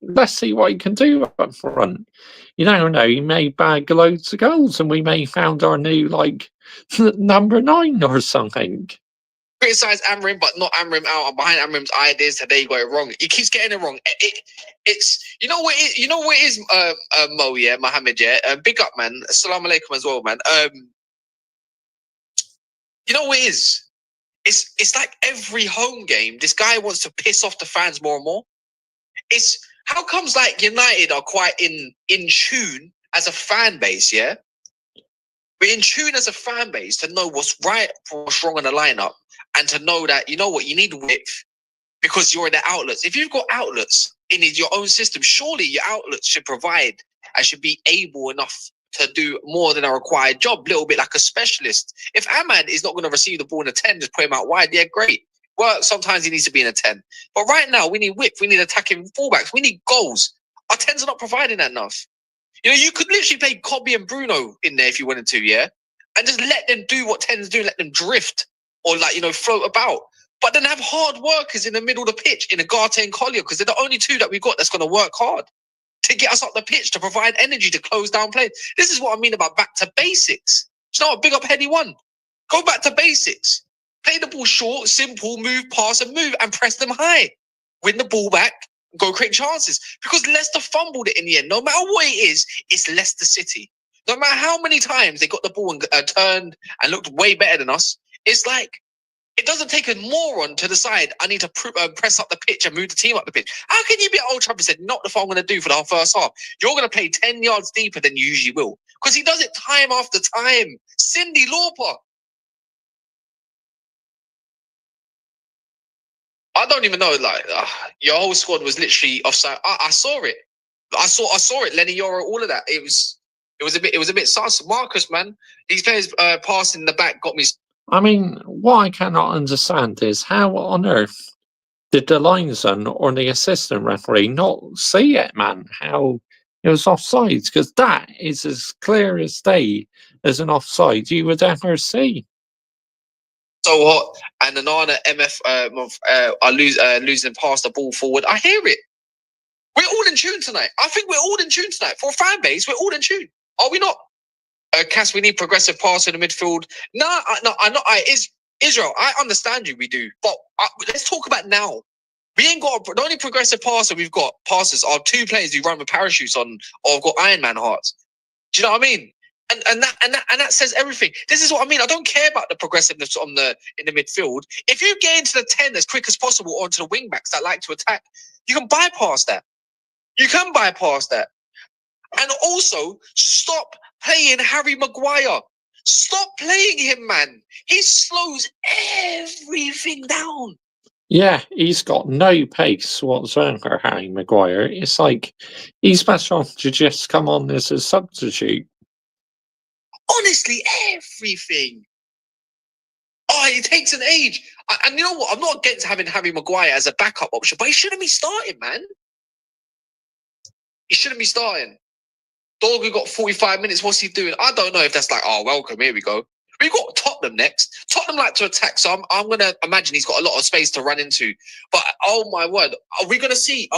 Let's see what he can do up front. You don't know, he may bag loads of goals and we may found our new, number 9 or something.
Criticize Amrim, but not Amrim out. I'm behind Amrim's ideas. Today he got it wrong. He keeps getting it wrong. It's you know what it is, Mo, yeah, Mohammed, yeah. Big up, man. Assalamu alaikum as well, man. You know what it is? It's like every home game, this guy wants to piss off the fans more and more. It's how comes United are quite in tune as a fan base, yeah? We're in tune as a fan base to know what's right or what's wrong in the lineup, and to know that, you know what, you need width because you're in the outlets. If you've got outlets in your own system, surely your outlets should provide and should be able enough to do more than a required job, a little bit like a specialist. If Ahmad is not going to receive the ball in a 10, just put him out wide, yeah, great. Well, sometimes he needs to be in a 10. But right now, we need width, we need attacking fullbacks, we need goals. Our 10s are not providing that enough. You know, you could literally play Kobe and Bruno in there if you wanted to, yeah? And just let them do what 10s do, let them drift or, float about. But then have hard workers in the middle of the pitch in Agate and Collier, because they're the only two that we've got that's going to work hard to get us up the pitch, to provide energy, to close down play. This is what I mean about back to basics. You know what? Big up Heady One. Go back to basics. Play the ball short, simple, move, pass and move, and press them high. Win the ball back, go create chances. Because Leicester fumbled it in the end. No matter what it is, it's Leicester City. No matter how many times they got the ball and turned and looked way better than us, it's like, it doesn't take a moron to decide I need to press up the pitch and move the team up the pitch. How can you be at Old Trafford and say, not the what I'm going to do for the first half? You're going to play 10 yards deeper than you usually will. Because he does it time after time. Cindy Lauper. I don't even know, your whole squad was literally offside. I saw it. I saw it. Lenny Yoro, all of that. It was a bit sus. Marcus, man. These players passing the back got me.
I mean, what I cannot understand is how on earth did the linesman or the assistant referee not see it, man? How it was offside? Because that is as clear as day as an offside you would ever see.
So hot, and Anana MF are losing past the ball forward. I hear it. We're all in tune tonight. I think we're all in tune tonight. For a fan base, we're all in tune. Are we not? Cass, we need progressive pass in the midfield. No, Israel, I understand you, we do. But let's talk about now. We ain't got the only progressive passer we've got. Passers are 2 players who run with parachutes on or have got Iron Man hearts. Do you know what I mean? And that says everything. This is what I mean. I don't care about the progressiveness in the midfield. If you get into the 10 as quick as possible onto the wing backs that like to attack, you can bypass that. And also stop playing Harry Maguire. Stop playing him, man. He slows everything down.
Yeah, he's got no pace whatsoever, Harry Maguire. It's like he's better off to just come on as a substitute.
Honestly, everything. Oh, it takes an age. And you know what? I'm not against having Harry Maguire as a backup option, but he shouldn't be starting, man. He shouldn't be starting. Dorgu got 45 minutes. What's he doing? I don't know if that's welcome. Here we go. We got Tottenham next. Tottenham like to attack, so I'm going to imagine he's got a lot of space to run into. But, oh my word, are we going to see?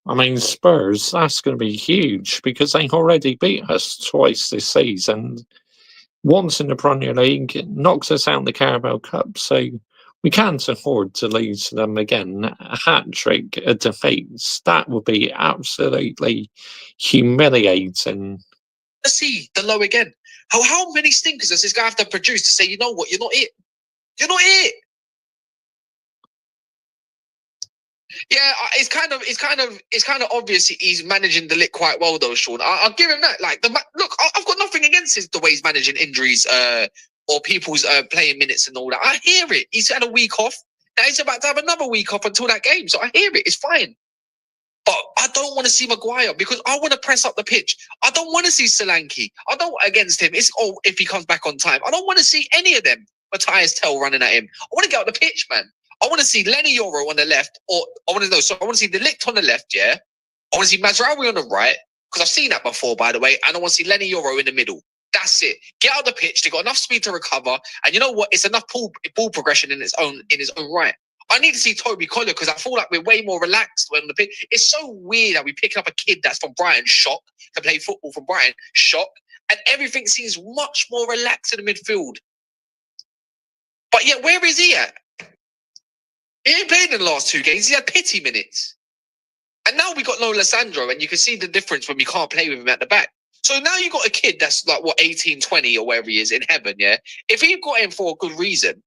I mean, Spurs, that's going to be huge because they already beat us twice this season. Once in the Premier League, knocks us out in the Carabao Cup, so we can't afford to lose to them again. A hat-trick, a defeat, that would be absolutely humiliating.
Let's see the low again. How many stinkers does this guy have to produce to say, you know what, you're not it? You're not it. Yeah, it's kind of obvious he's managing the lit quite well though, Sean. I'll give him that. Like look, I've got nothing against the way he's managing injuries or people's playing minutes and all that. I hear it. He's had a week off. Now he's about to have another week off until that game, so I hear it. It's fine. But I don't want to see Maguire because I want to press up the pitch. I don't want to see Solanke. I don't against him. It's if he comes back on time. I don't want to see any of them. Matthias Tell running at him. I want to get on the pitch, man. I want to see Lenny Yoro on the left, or I want to see De Ligt on the left, yeah? I want to see Mazraoui on the right, because I've seen that before, by the way, and I want to see Lenny Yoro in the middle. That's it. Get out the pitch. They've got enough speed to recover, and you know what? It's enough ball progression in his own right. I need to see Toby Collier because I feel like we're way more relaxed when on the pitch. It's so weird that we pick up a kid that's from Brighton, shock, to play football from Brighton, shock, and everything seems much more relaxed in the midfield. But yet, where is he at? He ain't played in the last 2 games. He had pity minutes. And now we got no Lissandro, and you can see the difference when we can't play with him at the back. So now you got a kid that's like, 18, 20 or wherever he is in heaven, yeah? If he got him for a good reason,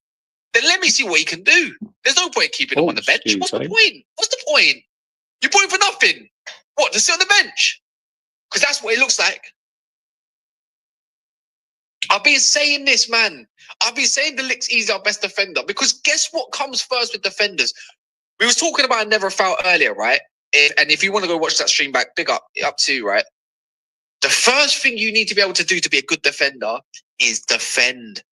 then let me see what he can do. There's no point keeping him on the bench. What's the point? What's the point? You're putting for nothing. What, to sit on the bench? Because that's what it looks like. I've been saying this, man. I've been saying De Ligt's easy our best defender because guess what comes first with defenders? We was talking about Never Foul earlier, right? And if you want to go watch that stream back, big up to you, right? The first thing you need to be able to do to be a good defender is defend.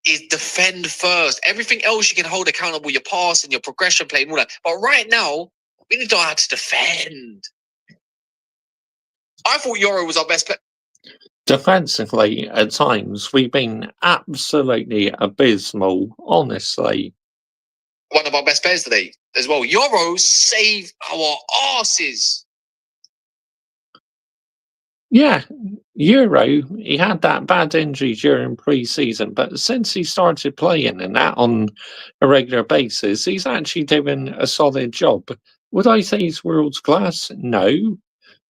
Is defend first. Everything else you can hold accountable, your pass and your progression play and all that. But right now, we need to know how to defend. I thought Yoro was our best player.
Defensively, at times, we've been absolutely abysmal, honestly.
One of our best players today as well. Yoro saved our arses.
Yeah, Euro, he had that bad injury during pre-season, but since he started playing and that on a regular basis, he's actually doing a solid job. Would I say he's world class? No,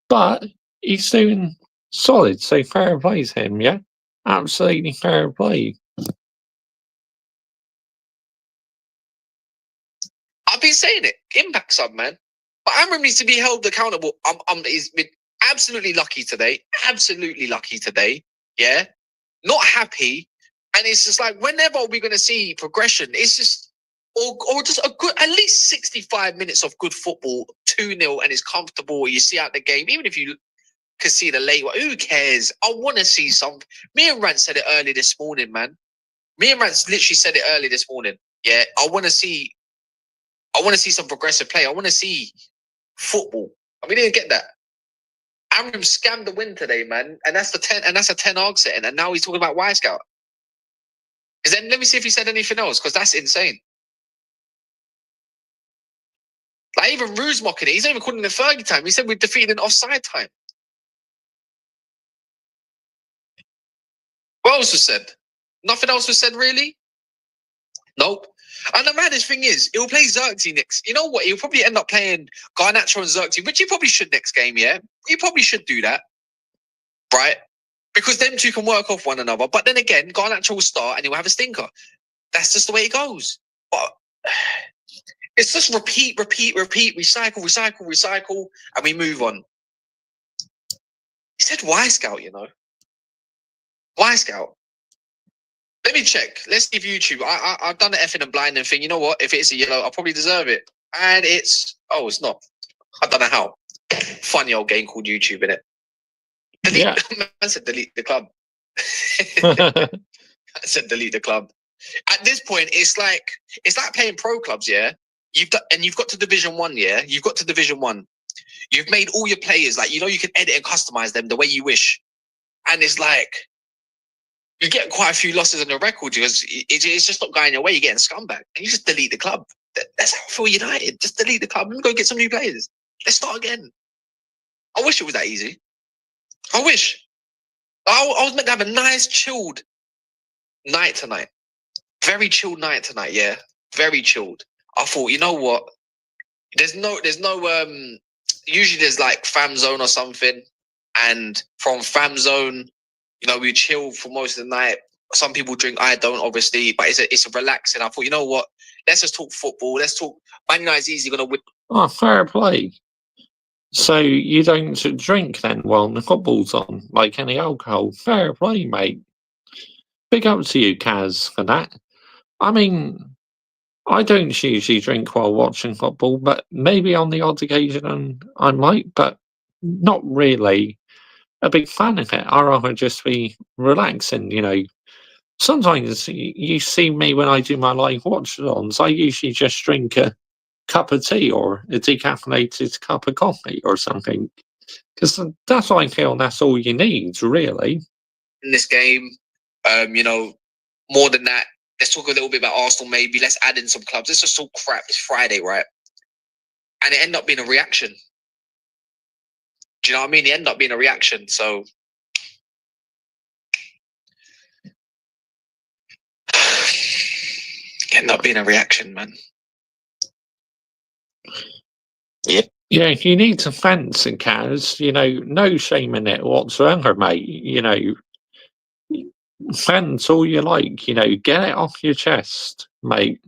but he's doing solid, so fair play to him, yeah? Absolutely fair play.
I've been saying it. Impact sub, man. But Amram needs to be held accountable. He's been absolutely lucky today. Absolutely lucky today. Yeah. Not happy. And it's just like, whenever are we going to see progression? It's just, or just a good, at least 65 minutes of good football, 2-0, and it's comfortable. You see out the game, even if you can see the late one, who cares? I want to see something. Me and Rant said it early this morning, man. Me and Rant literally said it early this morning. Yeah. I want to see some progressive play. I want to see football. And we didn't get that. Amram scammed the win today, man. And that's a 10 arg setting. And now he's talking about Y-Scout. Then let me see if he said anything else, because that's insane. Like even Rue's mocking it. He's not even calling it Fergie time. He said we're defeated in offside time. What else was said? Nothing else was said, really? Nope. And the maddest thing is, he'll play Xerxes next. You know what? He'll probably end up playing Garnacho and Xerxes, which he probably should next game, yeah? He probably should do that, right? Because them two can work off one another. But then again, Garnacho will start and he'll have a stinker. That's just the way it goes. But it's just repeat, recycle, and we move on. He said Y-Scout, you know? Y-Scout. Let me check. Let's give YouTube. I've done the effing and blinding thing. You know what? If it's a yellow, I'll probably deserve it. And it's not. I don't know how. Funny old game called YouTube, innit?
Yeah.
I said delete the club. I said delete the club. At this point, it's like playing pro clubs, yeah? You've got to Division 1, yeah? You've got to Division 1. You've made all your players, like, you know, you can edit and customize them the way you wish. And it's like, you get quite a few losses on your record because it's just not going your way. You're getting scumbag. And you just delete the club. That's how I feel United. Just delete the club and go get some new players. Let's start again. I wish it was that easy. I wish. I was meant to have a nice, chilled night tonight. Very chilled night tonight, yeah. Very chilled. I thought, you know what? There's no usually there's like fam zone or something. And from fam zone, you know, we chill for most of the night. Some people drink, I don't obviously, but it's a relaxing. I thought, you know what? Let's just talk football. Let's talk. Man United's easy gonna win.
Oh, fair play. So you don't drink then while the football's on, like any alcohol. Fair play, mate. Big up to you, Kaz, for that. I mean, I don't usually drink while watching football, but maybe on the odd occasion I might, but not really a big fan of it. I'd rather just be relaxing, you know. Sometimes you see me when I do my live watch-alongs, I usually just drink a cup of tea or a decaffeinated cup of coffee or something. Because that's what I feel that's all you need, really.
In this game, you know, more than that, let's talk a little bit about Arsenal maybe. Let's add in some clubs. Let's just talk crap. It's Friday, right? And it ended up being a reaction. Do you know what I mean? It ended up being a reaction. So it ended up being a reaction, man. Yep.
Yeah, you need to fancy Kaz, you know, no shame in it whatsoever, mate. You know, fans all you like, you know, get it off your chest, mate.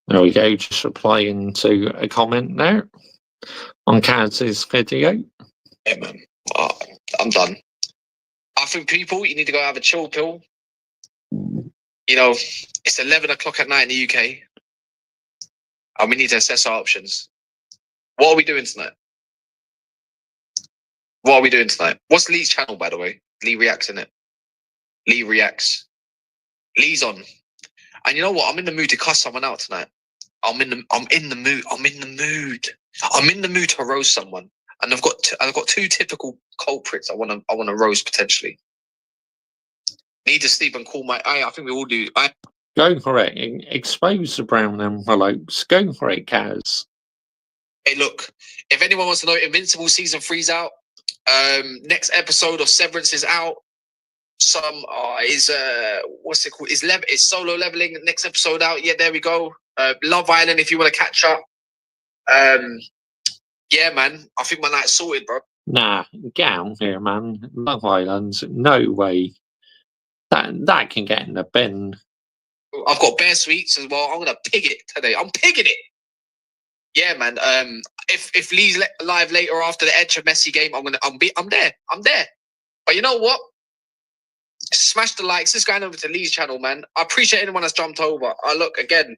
There we go, just replying to a comment there on Kaz's video.
Yeah, man. I'm done. I think people, you need to go have a chill pill. You know, it's 11 o'clock at night in the UK. And we need to assess our options. What are we doing tonight? What are we doing tonight? What's Lee's channel, by the way? Lee reacts in it. Lee reacts. Lee's on. And you know what? I'm in the mood to cuss someone out tonight. I'm in the mood. I'm in the mood to roast someone. And I've got two typical culprits I wanna roast potentially. Need to sleep and call my I think we all do.
Go for it. Expose the brown envelopes. Go for it, Kaz.
Hey, look, if anyone wants to know, Invincible Season 3's out. Next episode of Severance is out. What's it called? Is solo leveling. Next episode out. Yeah, there we go. Love Island, if you want to catch up. Yeah, man. I think my night's sorted, bro.
Nah, get out here, man. Love Island. No way. That can get in the bin.
I've got Bear Sweets as well. I'm gonna pig it today. I'm pigging it. Yeah, man. If Lee's live later after the Edge of Messi game, I'm there. I'm there. But you know what? Smash the likes. This going over to Lee's channel, man. I appreciate anyone that's jumped over. Look again.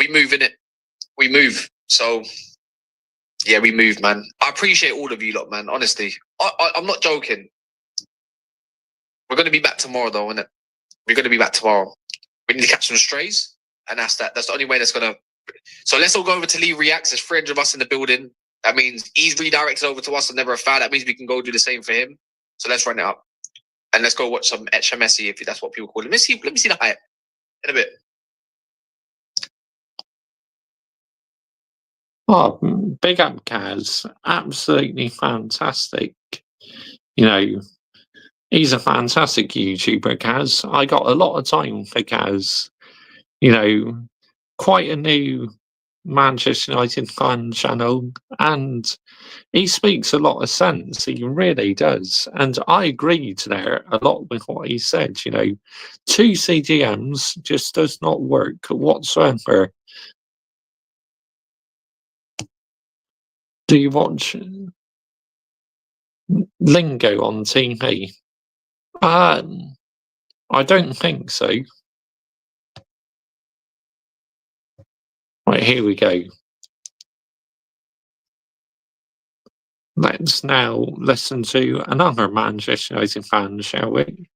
We move in it. We move. So yeah, we move, man. I appreciate all of you lot, man. Honestly, I'm not joking. We're gonna be back tomorrow, though, innit? We're gonna be back tomorrow. We need to catch some strays, and that's that. That's the only way that's gonna. So let's all go over to Lee Reacts. There's 300 of us in the building. That means he's redirected over to us and never a foul. That means we can go do the same for him. So let's run it up. And let's go watch some Etcha Messi, if that's what people call it. Let me see the hype in a bit.
Oh, big up, Kaz. Absolutely fantastic. You know, He's a fantastic YouTuber, Kaz. I got a lot of time for Kaz. You know, quite a new Manchester United fan channel, and he speaks a lot of sense. He really does. And I agreed there a lot with what he said. You know, two CDMs just does not work whatsoever. Do you watch Lingo on TV? I don't think so. Right, here we go. Let's now listen to another Manchester United fan, shall we?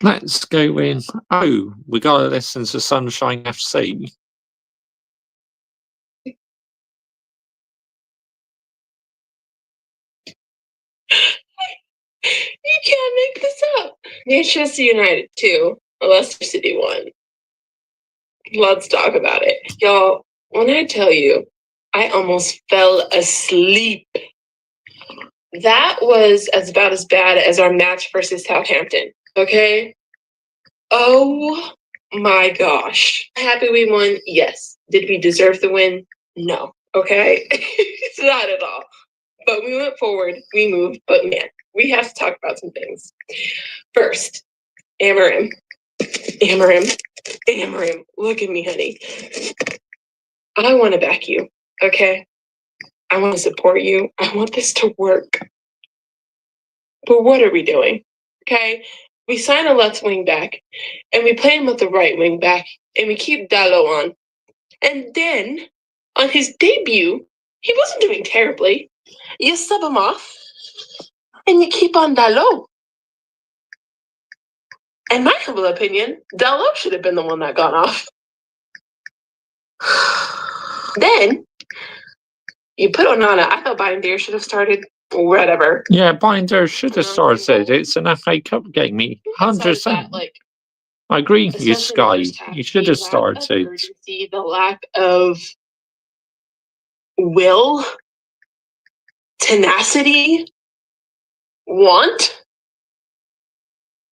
Let's go in. Oh, we got to listen to Sunshine FC.
You can't make this up. Manchester United 2, Leicester City 1. Let's talk about it. Y'all, when I tell you, I almost fell asleep. That was about as bad as our match versus Southampton, okay? Oh my gosh. Happy we won? Yes. Did we deserve the win? No. Okay? It's not at all. But we went forward, we moved, but man, we have to talk about some things. First, Amarim. Look at me, honey. I want to back you, okay? I want to support you. I want this to work. But what are we doing? Okay? We sign a left wing back, and we play him with the right wing back, and we keep Dalot on. And then, on his debut, he wasn't doing terribly. You sub him off, and you keep on Dalot. In my humble opinion, Dalot should have been the one that got off. Then, you put Onana. I thought Binder should have started. Whatever.
Yeah, Binder should have started. It's an FA Cup game. 100%. I agree with you, Sky. You should have started.
See the lack of will, tenacity, want.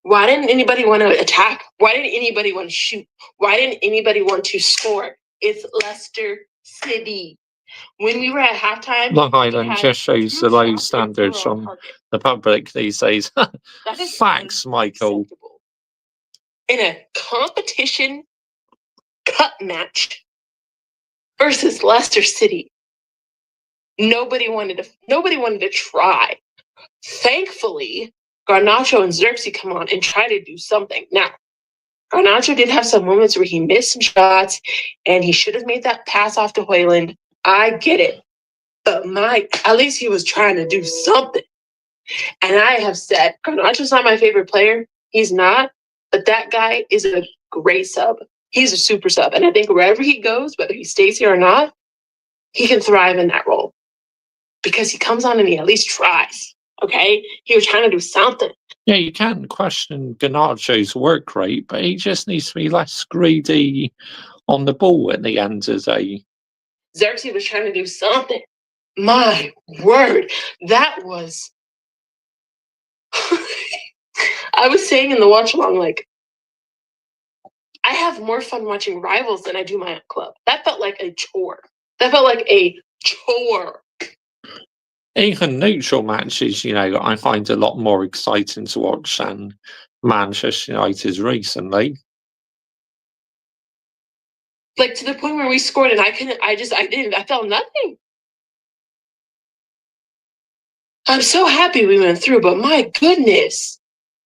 Why didn't anybody want to attack? Why didn't anybody want to shoot? Why didn't anybody want to score? It's Leicester City. When we were at halftime,
Long Island just shows the low standards from the public these days. Facts, Michael.
In a competition cup match versus Leicester City, nobody wanted to try. Thankfully, Garnacho and Xerxes come on and try to do something. Now, Garnacho did have some moments where he missed some shots, and he should have made that pass off to Højlund. I get it. But at least he was trying to do something. And I have said, Garnacho's not my favorite player. He's not. But that guy is a great sub. He's a super sub. And I think wherever he goes, whether he stays here or not, he can thrive in that role. Because he comes on and he at least tries. Okay? He was trying to do something.
Yeah, you can't question Garnacho's work rate, but he just needs to be less greedy on the ball at the end of the day.
Xerxes was trying to do something. My word. That was... I was saying in the watch along, like, I have more fun watching Rivals than I do my own club. That felt like a chore.
Even neutral matches, I find a lot more exciting to watch than Manchester United recently.
Like, to the point where we scored and I felt nothing. I'm so happy we went through, but my goodness,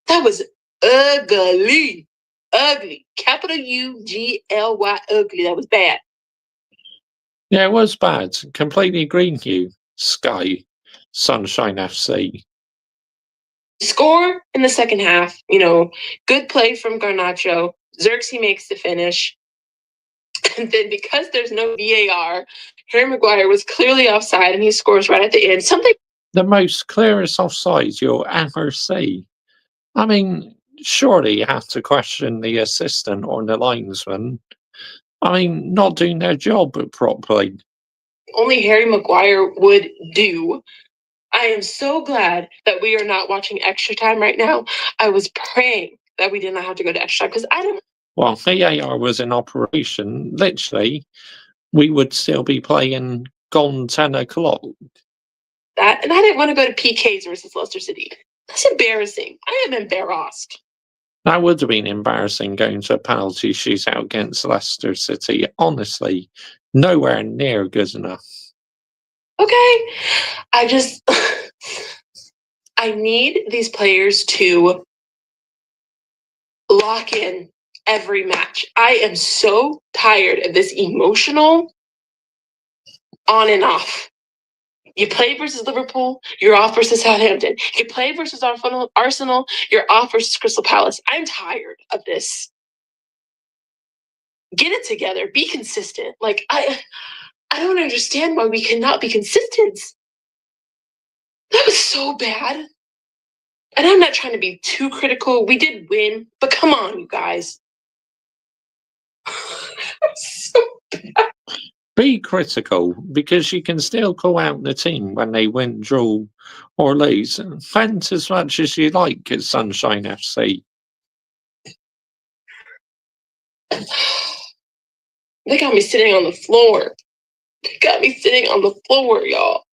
that was ugly. Ugly. Capital U-G-L-Y, ugly. That was bad.
Yeah, it was bad. Completely agree with you, Sky, Sunshine FC.
Score in the second half, good play from Garnacho. Xerxes makes the finish. And then because there's no VAR, Harry Maguire was clearly offside and he scores right at the end.
The most clearest offside you'll ever see. I mean, surely you have to question the assistant or the linesman. I mean, not doing their job properly.
Only Harry Maguire would do. I am so glad that we are not watching Extra Time right now. I was praying that we did not have to go to Extra Time because I don't.
Well, VAR was in operation. Literally, we would still be playing gone 10 o'clock.
That, and I didn't want to go to PKs versus Leicester City. That's embarrassing. I am embarrassed.
That would have been embarrassing going to a penalty shootout against Leicester City. Honestly, nowhere near good enough.
Okay. I just, I need these players to lock in every match. I am so tired of this emotional on and off. You play versus Liverpool, you're off versus Southampton. You play versus Arsenal, you're off versus Crystal Palace. I'm tired of this. Get it together. Be consistent. Like, I don't understand why we cannot be consistent. That was so bad. And I'm not trying to be too critical. We did win, but come on, you guys. So
Be critical, because you can still call out the team when they win, draw, or lose. Vent as much as you like at Sunshine FC.
they got me sitting on the floor. They got me sitting on the floor, y'all.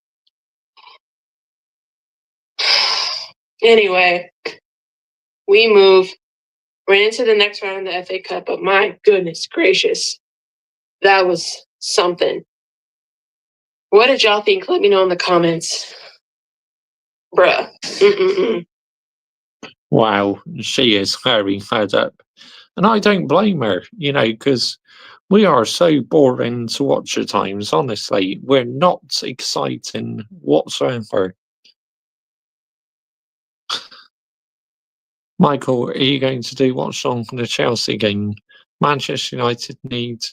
Anyway, we move right into the next round of the FA Cup, but my goodness gracious, that was something. What did y'all think? Let me know in the comments. Bruh. Mm-mm-mm.
Wow, she is very fed up. And I don't blame her, because we are so boring to watch at times, honestly. We're not exciting whatsoever. Michael, are you going to do what's on for the Chelsea game? Manchester United need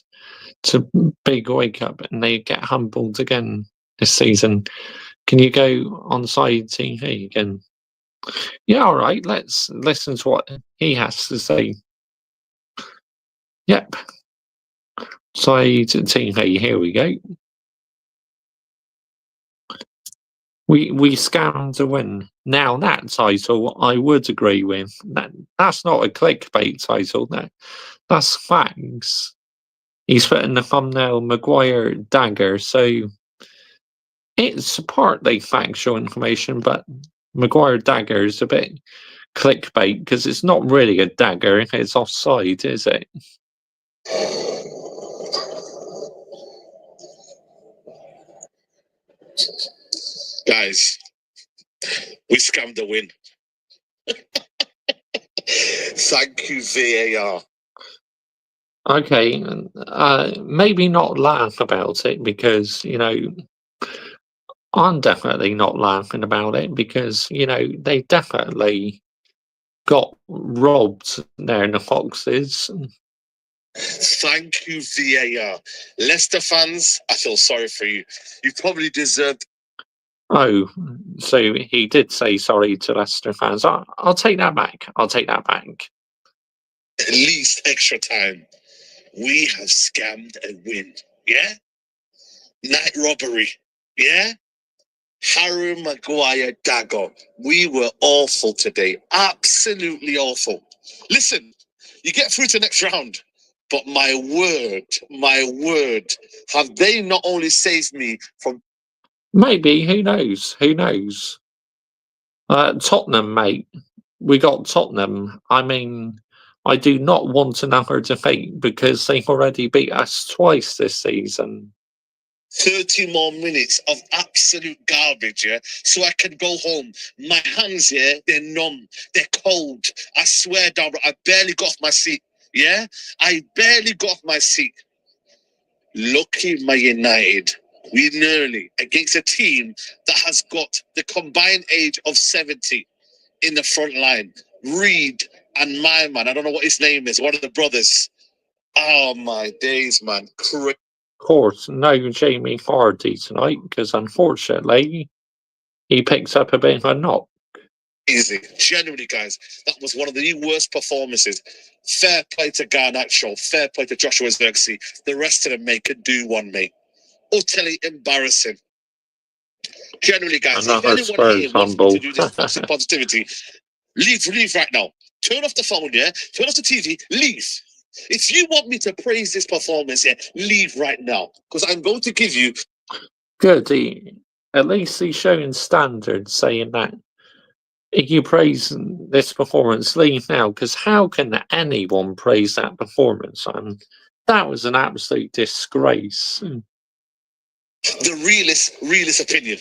to big wake up and they get humbled again this season. Can you go on side TV again? Yeah, all right. Let's listen to what he has to say. Yep. Side TV. Here we go. We scammed a win. Now that title, I would agree with. That's not a clickbait title. That's facts. He's put in the thumbnail Maguire dagger, so it's partly factual information, but Maguire dagger is a bit clickbait because it's not really a dagger. It's offside, is it?
Guys, we scammed the win. Thank you, VAR.
Okay, maybe not laugh about it because, I'm definitely not laughing about it because, they definitely got robbed there in the Foxes.
Thank you, VAR. Leicester fans, I feel sorry for you. You probably deserved.
Oh, so he did say sorry to Leicester fans. I'll take that back. I'll take that back.
At least extra time. We have scammed a win. Yeah? Night robbery. Yeah? Harry Maguire dagger. We were awful today. Absolutely awful. Listen, you get through to the next round. But my word, have they not only saved me from.
Maybe, who knows? Who knows? Tottenham, mate. We got Tottenham. I mean, I do not want another defeat because they've already beat us twice this season.
30 more minutes of absolute garbage, yeah, so I can go home. My hands, yeah, they're numb, they're cold. I swear, Darby, I barely got off my seat, yeah? I barely got off my seat. Lucky my United, we nearly, against a team that has got the combined age of 70 in the front line. Reed and my man, I don't know what his name is, one of the brothers. Oh, my days, man.
Of course, no Jamie Vardy tonight because unfortunately he picks up a bit of a knock.
Easy. Genuinely, guys, that was one of the worst performances. Fair play to Garnacho, fair play to Joshua Zirkzee. The rest of them, mate, could do one, mate. Utterly embarrassing. Generally, guys,
And
if
that
anyone
Spurs
here wants me
humble.
to do this toxic positivity, leave right now. Turn off the phone, yeah? Turn off the TV, leave. If you want me to praise this performance, yeah, leave right now. Because I'm going to give you...
Good. At least he's showing standards, saying that if you praise this performance, leave now. Because how can anyone praise that performance? And that was an absolute disgrace.
the realist opinion.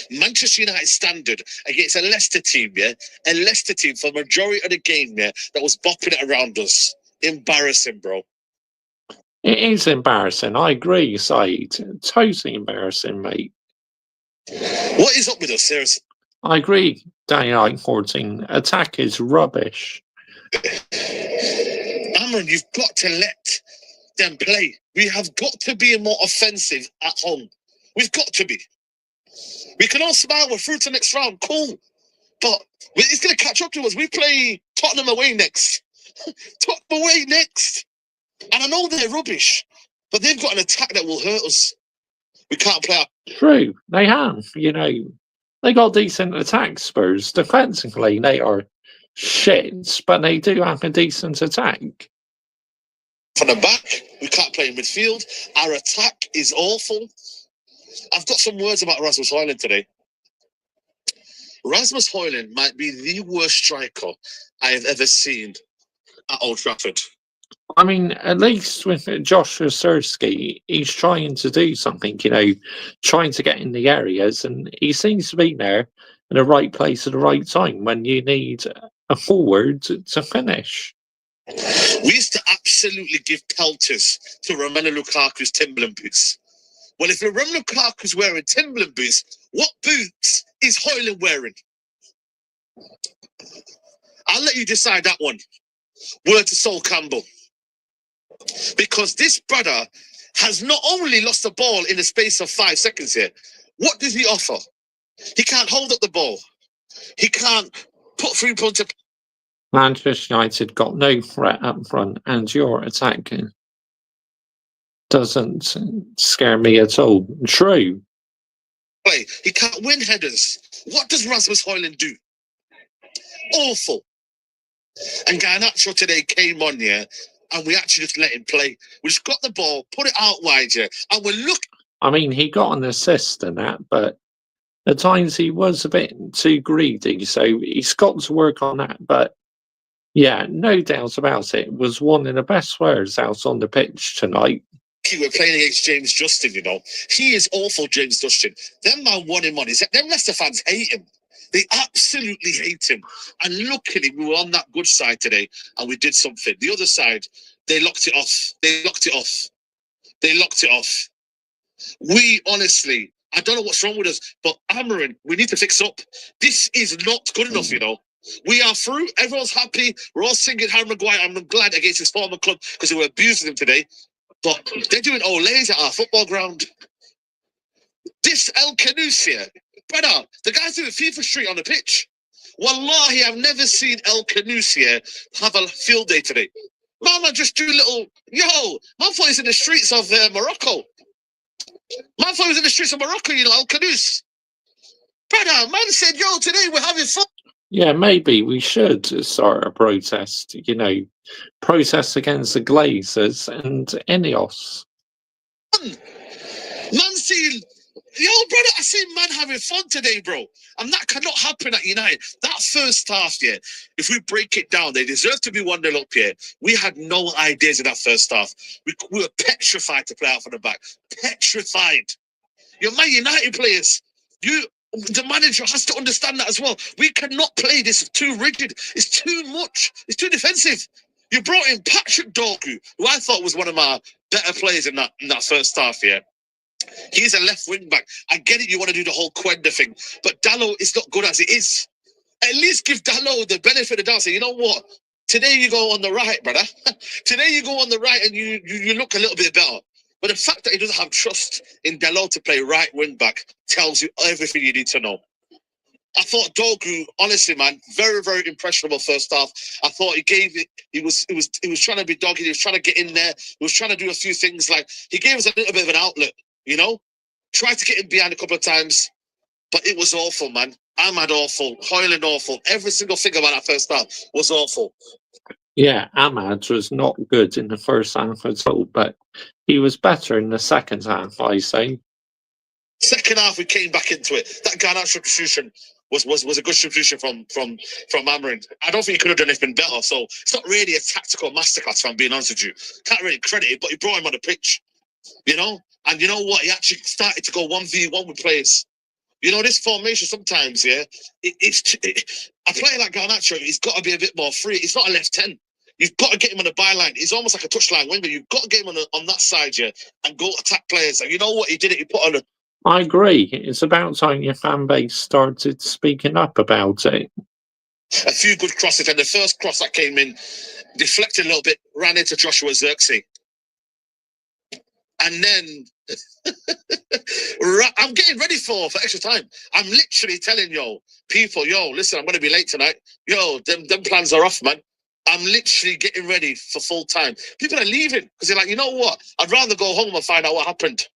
Manchester United standard against a Leicester team, yeah? A Leicester team for the majority of the game, yeah, that was bopping it around us. Embarrassing, bro.
It is embarrassing. I agree, Said. Totally embarrassing, mate.
What is up with us, seriously?
I agree, Daylight 14. Attack is rubbish.
Amron, you've got to let them play. We have got to be more offensive at home. We've got to be. We can all smile, we're through to the next round, cool. But it's going to catch up to us. We play Tottenham away next. Tottenham away next. And I know they're rubbish, but they've got an attack that will hurt us. We can't play out.
True, they have. They got decent attack, Spurs. Defensively, they are shit, but they do have a decent attack.
From the back, we can't play in midfield. Our attack is awful. I've got some words about Rasmus Højlund today. Rasmus Højlund might be the worst striker I have ever seen at Old Trafford.
I mean, at least with Josh Osersky, he's trying to do something, trying to get in the areas, and he seems to be there in the right place at the right time when you need a forward to finish.
We used to absolutely give pelters to Romelu Lukaku's Timberland boots. Well, if Romelu Lukaku's wearing Timberland boots, what boots is Højlund wearing? I'll let you decide that one. Word to Sol Campbell. Because this brother has not only lost the ball in the space of 5 seconds here. What does he offer? He can't hold up the ball. He can't put 3 points up.
Manchester United got no threat up front, and your attack doesn't scare me at all. True.
He can't win headers. What does Rasmus Højlund do? Awful. And Garnacho today came on here, and we actually just let him play. We just got the ball, put it out wide here, and we're looking.
I mean, he got an assist in that, but at times he was a bit too greedy, so he's got to work on that. But yeah, no doubt about it, was one of the best players out on the pitch tonight.
We're playing against James Justin, He is awful, James Justin. Them man won him on. Them Leicester fans hate him. They absolutely hate him. And luckily, we were on that good side today, and we did something. The other side, they locked it off. We honestly, I don't know what's wrong with us, but Amarin, we need to fix up. This is not good enough, We are through. Everyone's happy. We're all singing Harry Maguire. I'm glad against his former club because they were abusing him today. But they're doing Olays at our football ground. This El Kanous here, brother, the guy's doing FIFA Street on the pitch. Wallahi, I've never seen El Kanous here have a field day today. Man, just do little, man thought he's in the streets of Morocco. Man thought he was in the streets of Morocco, El Kanous. Brother, man said, today we're having fun.
Yeah, maybe we should start a protest, protest against the Glazers and Ineos.
Man seen, brother, I seen man having fun today, bro. And that cannot happen at United. That first half, if we break it down, they deserve to be 1-0 up here. We had no ideas in that first half. We were petrified to play out from the back. Petrified. You're Man United players. The manager has to understand that as well. We cannot play this too rigid. It's too much. It's too defensive. You brought in Patrick Dorgu, who I thought was one of my better players in that first half, He's a left wing back. I get it, you want to do the whole Quenda thing, but Dalot is not good as it is. At least give Dalot the benefit of the doubt. Say, you know what? Today you go on the right, brother. Today you go on the right and you look a little bit better. But the fact that he doesn't have trust in Dalot to play right wing back tells you everything you need to know. I thought Dorgu, honestly, man, very, very impressionable first half. I thought he gave it. He was trying to be dogged. He was trying to get in there. He was trying to do a few things. Like he gave us a little bit of an outlet, Tried to get him behind a couple of times, but it was awful, man. Ahmad awful, Hoyland awful. Every single thing about that first half was awful.
Yeah, Ahmad was not good in the first half at all, but he was better in the second half, I say.
Second half, we came back into it. That Garnacho substitution was a good substitution from Amarin. I don't think he could have done anything better. So it's not really a tactical masterclass, if I'm being honest with you. Can't really credit it, but he brought him on the pitch, you know? And you know what? He actually started to go 1v1 with players. You know, this formation sometimes, yeah, a player like Garnacho, he's got to be a bit more free. He's not a left 10. You've got to get him on the byline. He's almost like a touchline winger. You've got to get him on that side, yeah, and go attack players. And you know what? He did it. He put on a...
I agree. It's about time your fan base started speaking up about it.
A few good crosses, and the first cross that came in, deflected a little bit, ran into Joshua Zirkzee. And then I'm getting ready for extra time. I'm literally telling people, listen, I'm going to be late tonight. Them plans are off, man. I'm literally getting ready for full time. People are leaving because they're like, you know what? I'd rather go home and find out what happened.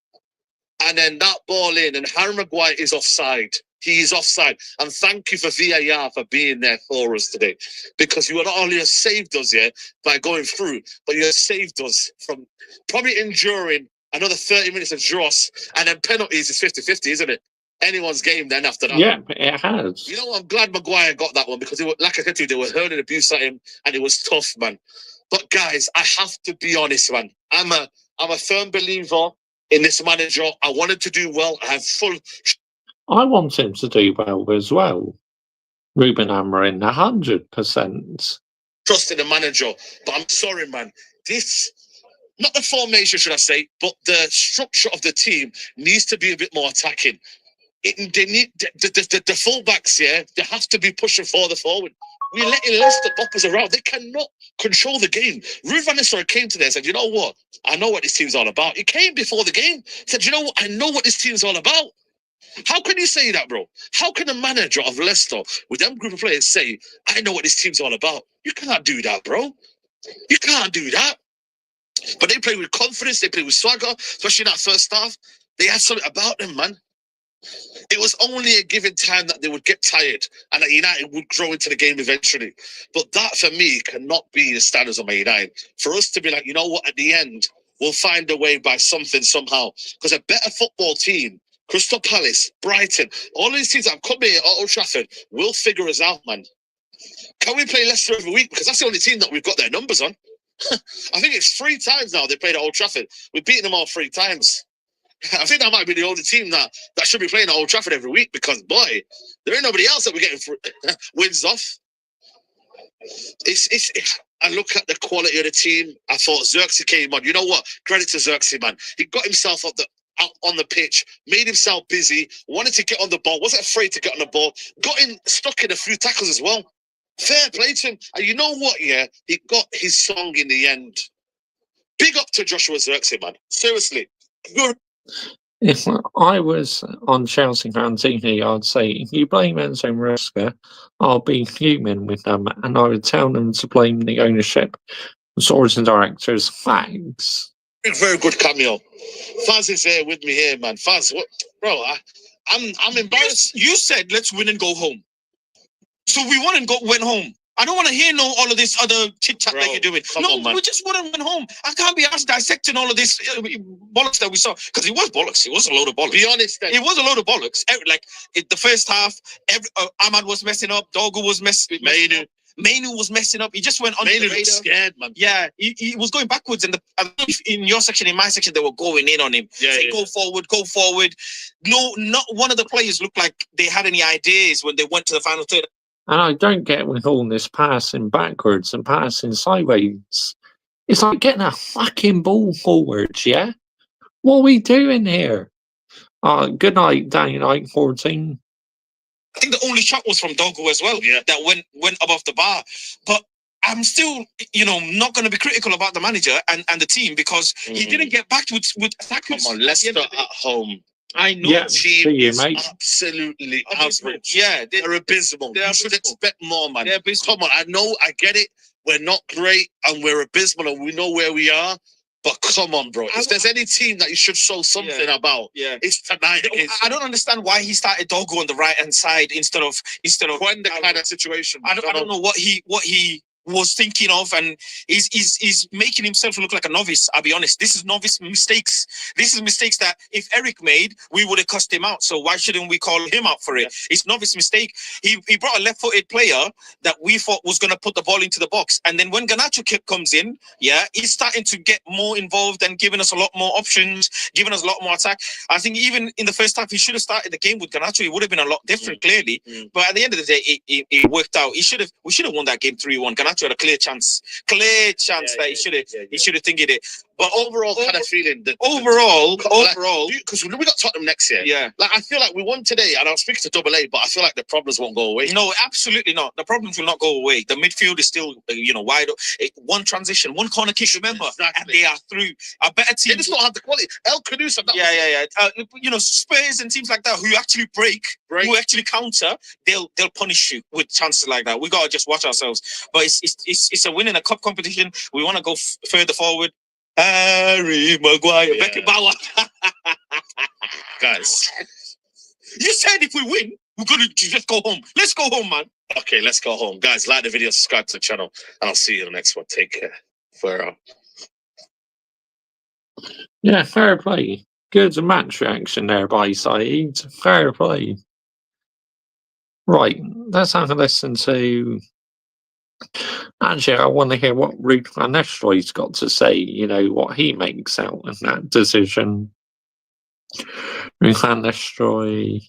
And then that ball in, and Harry Maguire is offside. He is offside. And thank you for VAR for being there for us today. Because you not only have saved us here by going through, but you have saved us from probably enduring another 30 minutes of dross. And then penalties is 50-50, isn't it? Anyone's game then after that.
Yeah, it has.
You know what? I'm glad Maguire got that one because, like I said to you, they were hurling abuse at him and it was tough, man. But guys, I have to be honest, man. I'm a firm believer in this manager. I wanted to do well. I have full...
I want him to do well as well. Ruben Amorim, 100%.
Trust in the manager. But I'm sorry, man. This, not the formation, should I say, but the structure of the team needs to be a bit more attacking. They need the fullbacks, yeah, they have to be pushing further forward. We're letting Leicester bop us around. They cannot control the game. Ruud van Nistelrooy came to there and said, you know what? I know what this team's all about. He came before the game. Said, you know what? I know what this team's all about. How can you say that, bro? How can the manager of Leicester, with them group of players, say, I know what this team's all about? You can't do that, bro. You can't do that. But they play with confidence. They play with swagger, especially in that first half. They had something about them, man. It was only a given time that they would get tired and that United would grow into the game eventually. But that, for me, cannot be the standards of Man United. For us to be like, you know what, at the end, we'll find a way by something, somehow. Because a better football team, Crystal Palace, Brighton, all these teams that have come here at Old Trafford will figure us out, man. Can we play Leicester every week? Because that's the only team that we've got their numbers on. I think it's 3 times now they played at Old Trafford. We've beaten them all 3 times. I think that might be the only team that should be playing at Old Trafford every week because, boy, there ain't nobody else that we're getting wins off. I look at the quality of the team. I thought Zirkzee came on. You know what? Credit to Zirkzee, man. He got himself out on the pitch, made himself busy, wanted to get on the ball, wasn't afraid to get on the ball, got stuck in a few tackles as well. Fair play to him. And you know what, yeah? He got his song in the end. Big up to Joshua Zirkzee, man. Seriously.
If I was on Chelsea fans TV, I'd say, if you blame Enzo Maresca, I'll be fuming with them and I would tell them to blame the ownership, swords and directors. Thanks.
Very good cameo. Faz is here with me here, man. Faz, what, bro? I'm embarrassed.
You said let's win and go home. So we went home. I don't want to hear all of this other chit chat that you're doing. No, we just went home. I can't be asked dissecting all of this bollocks that we saw because it was bollocks. It was a load of bollocks.
Be honest, then.
It was a load of bollocks. Like the first half, Ahmad was messing up. Dogu was messing up. Mainu was messing up. He just went under the radar.
Scared, man.
Yeah, he was going backwards. And in your section, in my section, they were going in on him.
Yeah,
saying, go forward. No, not one of the players looked like they had any ideas when they went to the final third.
And I don't get with all this passing backwards and passing sideways. It's like getting a fucking ball forwards, yeah? What are we doing here? Good night, Danny Night 14.
I think the only shot was from Dogu as well, that went above the bar. But I'm still, not going to be critical about the manager and the team because he didn't get back with attackers.
Come on, Leicester at home.
I know.
Yeah,
team
you,
is
mate.
absolutely average.
Yeah,
they're abysmal. You should expect more, man.
They're abysmal.
Come on, I know, I get it. We're not great and we're abysmal and we know where we are. But come on, bro. If there's any team that you should show something about, it's tonight.
I don't understand why he started Dogo on the right hand side instead of
when the kind of situation.
I don't know what he was thinking of, and he's making himself look like a novice. I'll be honest. This is novice mistakes. This is mistakes that if Eric made, we would have cussed him out. So why shouldn't we call him out for it? Yeah. It's novice mistake. He brought a left-footed player that we thought was going to put the ball into the box, and then when Garnacho comes in, he's starting to get more involved and giving us a lot more options, giving us a lot more attack. I think even in the first half, he should have started the game with Garnacho. It would have been a lot different, clearly. But at the end of the day, it worked out. We should have won that game 3-1. Garnacho had a clear chance that he should have thinking it.
But overall, kind of feeling that
overall,
because we got Tottenham next year.
Yeah,
like I feel like we won today, and I was speaking to Double A, but I feel like the problems won't go away.
No, absolutely not. The problems will not go away. The midfield is still, wide. One transition, one corner kick. Remember, and they are through. A better team.
They just don't have the quality. El Kudus.
Spurs and teams like that who actually break, who actually counter, they'll punish you with chances like that. We gotta just watch ourselves. But it's a win in a cup competition. We want to go further forward. Harry Maguire, Becky Bauer.
Guys,
you said if we win, we're going to just go home. Let's go home, man.
Okay, let's go home. Guys, like the video, subscribe to the channel, and I'll see you in the next one. Take care. Farewell.
Yeah, fair play. Good match reaction there by Saeed. Fair play. Right, let's have a listen to... Actually, I want to hear what Ruud van Nistelrooy's got to say, what he makes out of that decision. Ruud van Nistelrooy.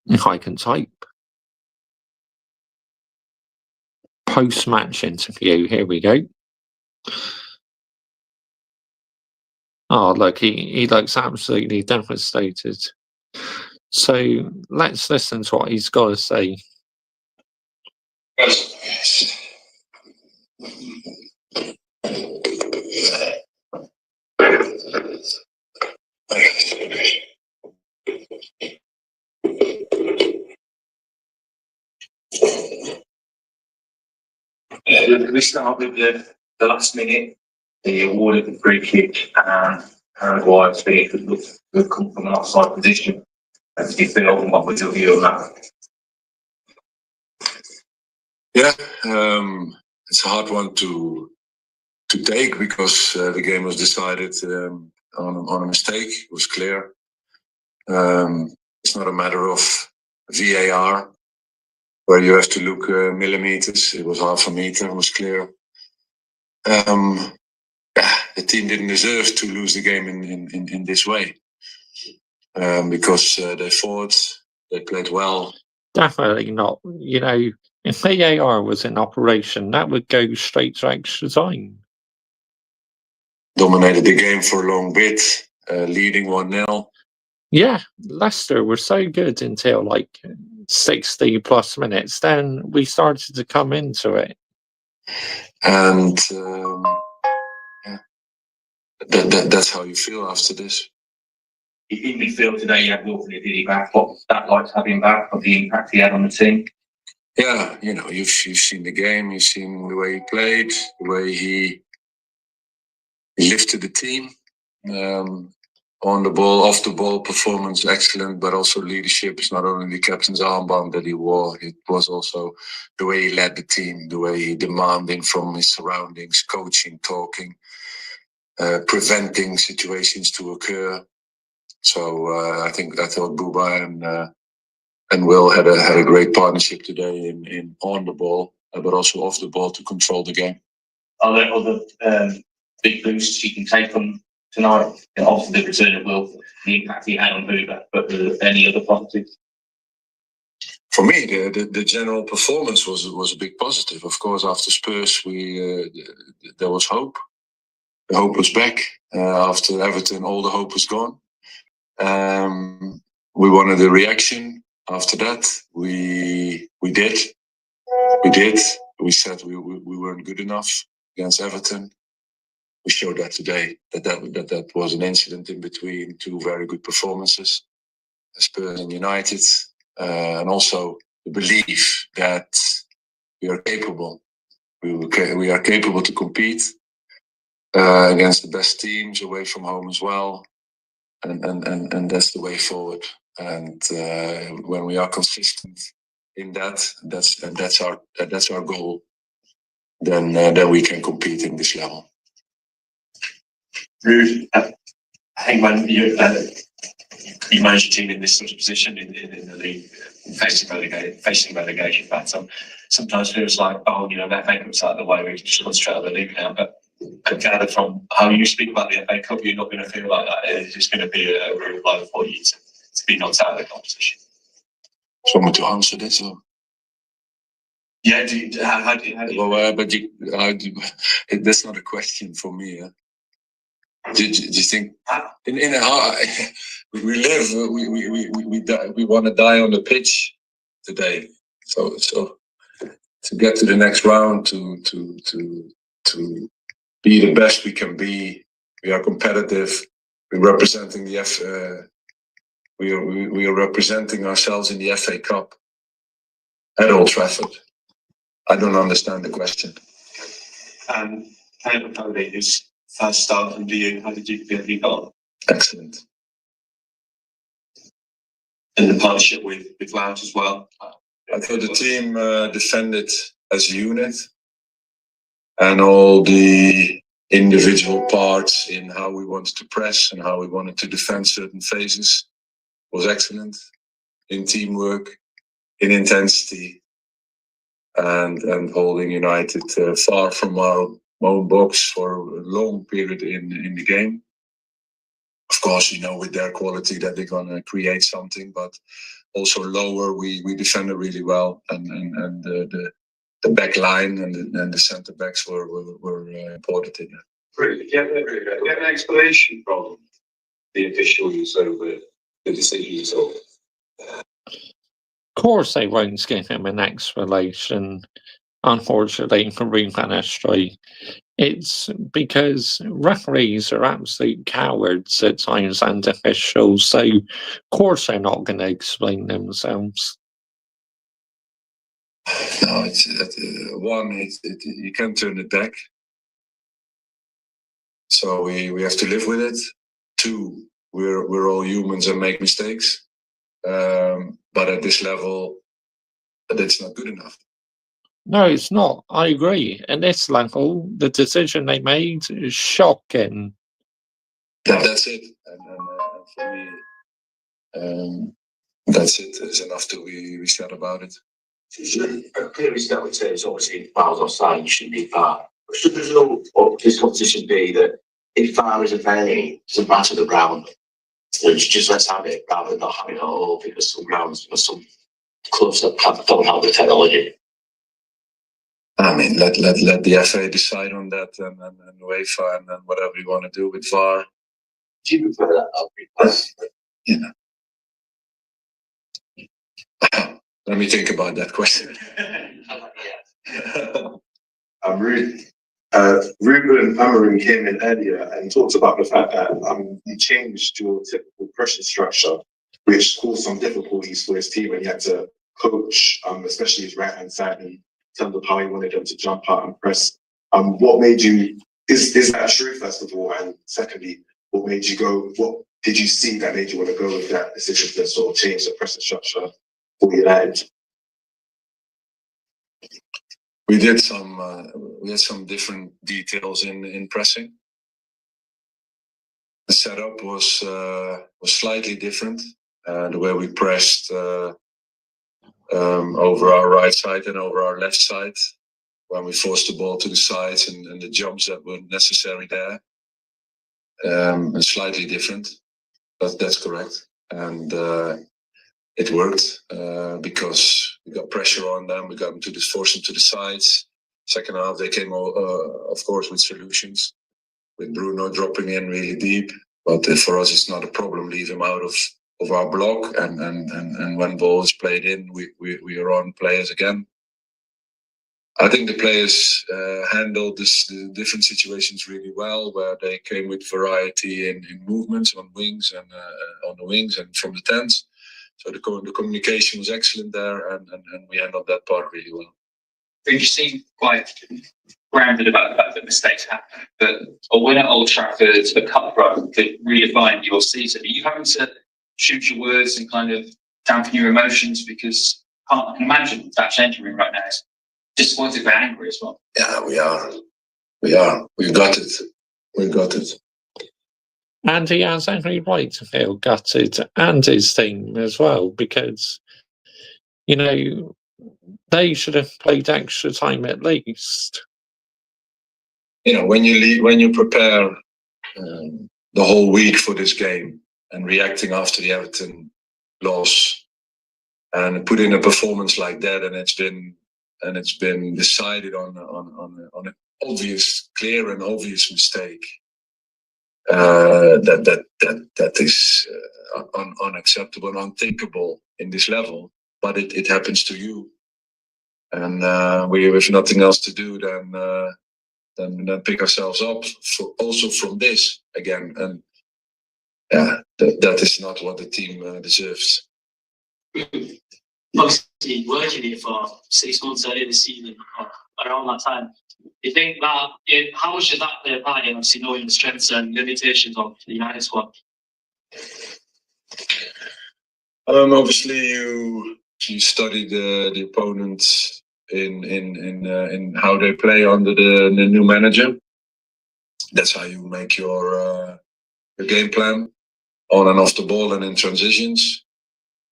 If I can type. Post-match interview. Here we go. Oh, look, he looks absolutely devastated. So let's listen to what he's got to say.
We start with the last minute, the award of the free kick, and Maguire speak would come from an offside position. And do you feel what was your view on that?
Yeah, it's a hard one to take because the game was decided on a mistake. It was clear. It's not a matter of VAR, where you have to look millimeters. It was half a meter. It was clear. The team didn't deserve to lose the game in this way because they fought, they played well.
Definitely not. If VAR was in operation, that would go straight to extra time.
Dominated the game for a long bit, leading 1-0.
Yeah, Leicester were so good until 60 plus minutes. Then we started to come into it.
And that's how you feel after this.
In midfield today, you had Wilfred Ndidi back. What's that like to have him back? What the impact he had on the team?
Yeah, you've seen the game. You've seen the way he played, the way he lifted the team. On the ball, off the ball, performance excellent, but also leadership. It's not only the captain's armband that he wore, it was also the way he led the team, the way he demanded from his surroundings, coaching, talking, preventing situations to occur. So I thought Buba and Will had a great partnership today in on the ball, but also off the ball to control the game.
Are there other big boosts you can take from tonight? Obviously, the return of Will, the impact he had on Buba, but any other positives?
For me, the general performance was a big positive. Of course, after Spurs, there was hope. The hope was back. After Everton, all the hope was gone. We wanted a reaction. After that, we did. We said we weren't good enough. against Everton. We showed that today, that was an incident in between two very good performances, Spurs and United, and also the belief that we are capable. We are capable to compete against the best teams away from home as well, and that's the way forward. And when we are consistent in that, that's our goal. Then we can compete in this level.
Ruud, I think when you manage a team in this sort of position in the league, facing relegation battle, sometimes feels like, oh, you know, the FA Cup's out of the way, we can just concentrate on the league now. But I gather from how you speak about the FA Cup, you're not going to feel like that. It's just going to be a real blow for you to be knocked out of the competition.
Someone to answer this? Or?
Yeah, how do you?
Well, but that's not a question for me. Do you think we live? We want to die on the pitch today. So to get to the next round, to be the best we can be. We are competitive. We're representing the we are representing ourselves in the FA Cup at Old Trafford. I don't understand the question.
His first start under you, how did you feel he got?
Excellent.
And the partnership with Wout as well.
I thought the team defended as a unit, and all the individual parts in how we wanted to press and how we wanted to defend certain phases was excellent in teamwork, in intensity, and holding United far from our own box for a long period in the game. Of course, you know, with their quality that they're going to create something, but also lower, we defended really well, and the back line and the centre backs were important in that.
Really, do you have an explanation from the officials over the decisions?
Of course, they won't give him an explanation. Unfortunately, for Ruud, it's because referees are absolute cowards at times and officials, so of course they're not going to explain themselves.
No, it's you can't turn the deck, so we have to live with it. Two, we're all humans and make mistakes, but at this level, that's not good enough.
No, it's not. I agree. At this level, the decision they made is shocking.
That's it. And for me, that's it. It's enough to be said about it.
Clearly, that would say it's obviously fouls offside, you shouldn't be VAR. But should the result of this competition be that if VAR isn't there, it doesn't matter the ground? Just let's have it rather than not having it at all, because some grounds, some clubs that don't have the technology.
I mean, let the FA decide on that, and UEFA, and whatever you want to do with VAR.
Do you prefer that?
You know. Let me think about that question.
Ruud and Amarin came in earlier and talked about the fact that you changed your typical pressure structure, which caused some difficulties for his team, and he had to coach, especially his right hand side, in terms of how he wanted them to jump out and press. What made you? Is that true? First of all, and secondly, what made you go? What did you see that made you want to go with that decision to sort of change the pressure structure for United?
We had some different details in pressing. The setup was slightly different. The way we pressed over our right side and over our left side, when we forced the ball to the sides and the jumps that were necessary there, slightly different. But that's correct, and it worked because we got pressure on them. We got them to force them to the sides. Second half, they came, of course, with solutions, with Bruno dropping in really deep. But for us, it's not a problem. Leave him out of our block, and when ball is played in, we are on players again. I think the players handled the different situations really well, where they came with variety in movements on wings and on the wings and from the tents. So the communication was excellent there, and we handled that part really well.
You seem quite grounded about the fact that mistakes happen, but a win at Old Trafford, a cup run could redefine your season. Are you having to choose your words and kind of dampen your emotions? Because I can imagine that changing room right now is disappointed but angry as well.
Yeah, we are. We've got it.
And he has every right to feel gutted, and his team as well, because, you know, they should have played extra time at least.
You know, when you prepare the whole week for this game and reacting after the Everton loss and put in a performance like that, and it's been decided on an obvious, clear and obvious mistake. That is unacceptable and unthinkable in this level, but it happens to you, and we have nothing else to do than pick ourselves up also from this again, and yeah, that is not what the team deserves.
Obviously, working here for 6 months earlier this season, around that time, you think that how much does that play a part in obviously knowing the strengths and limitations of the United squad?
Obviously, you study the opponents in how they play under the new manager. That's how you make your game plan on and off the ball and in transitions.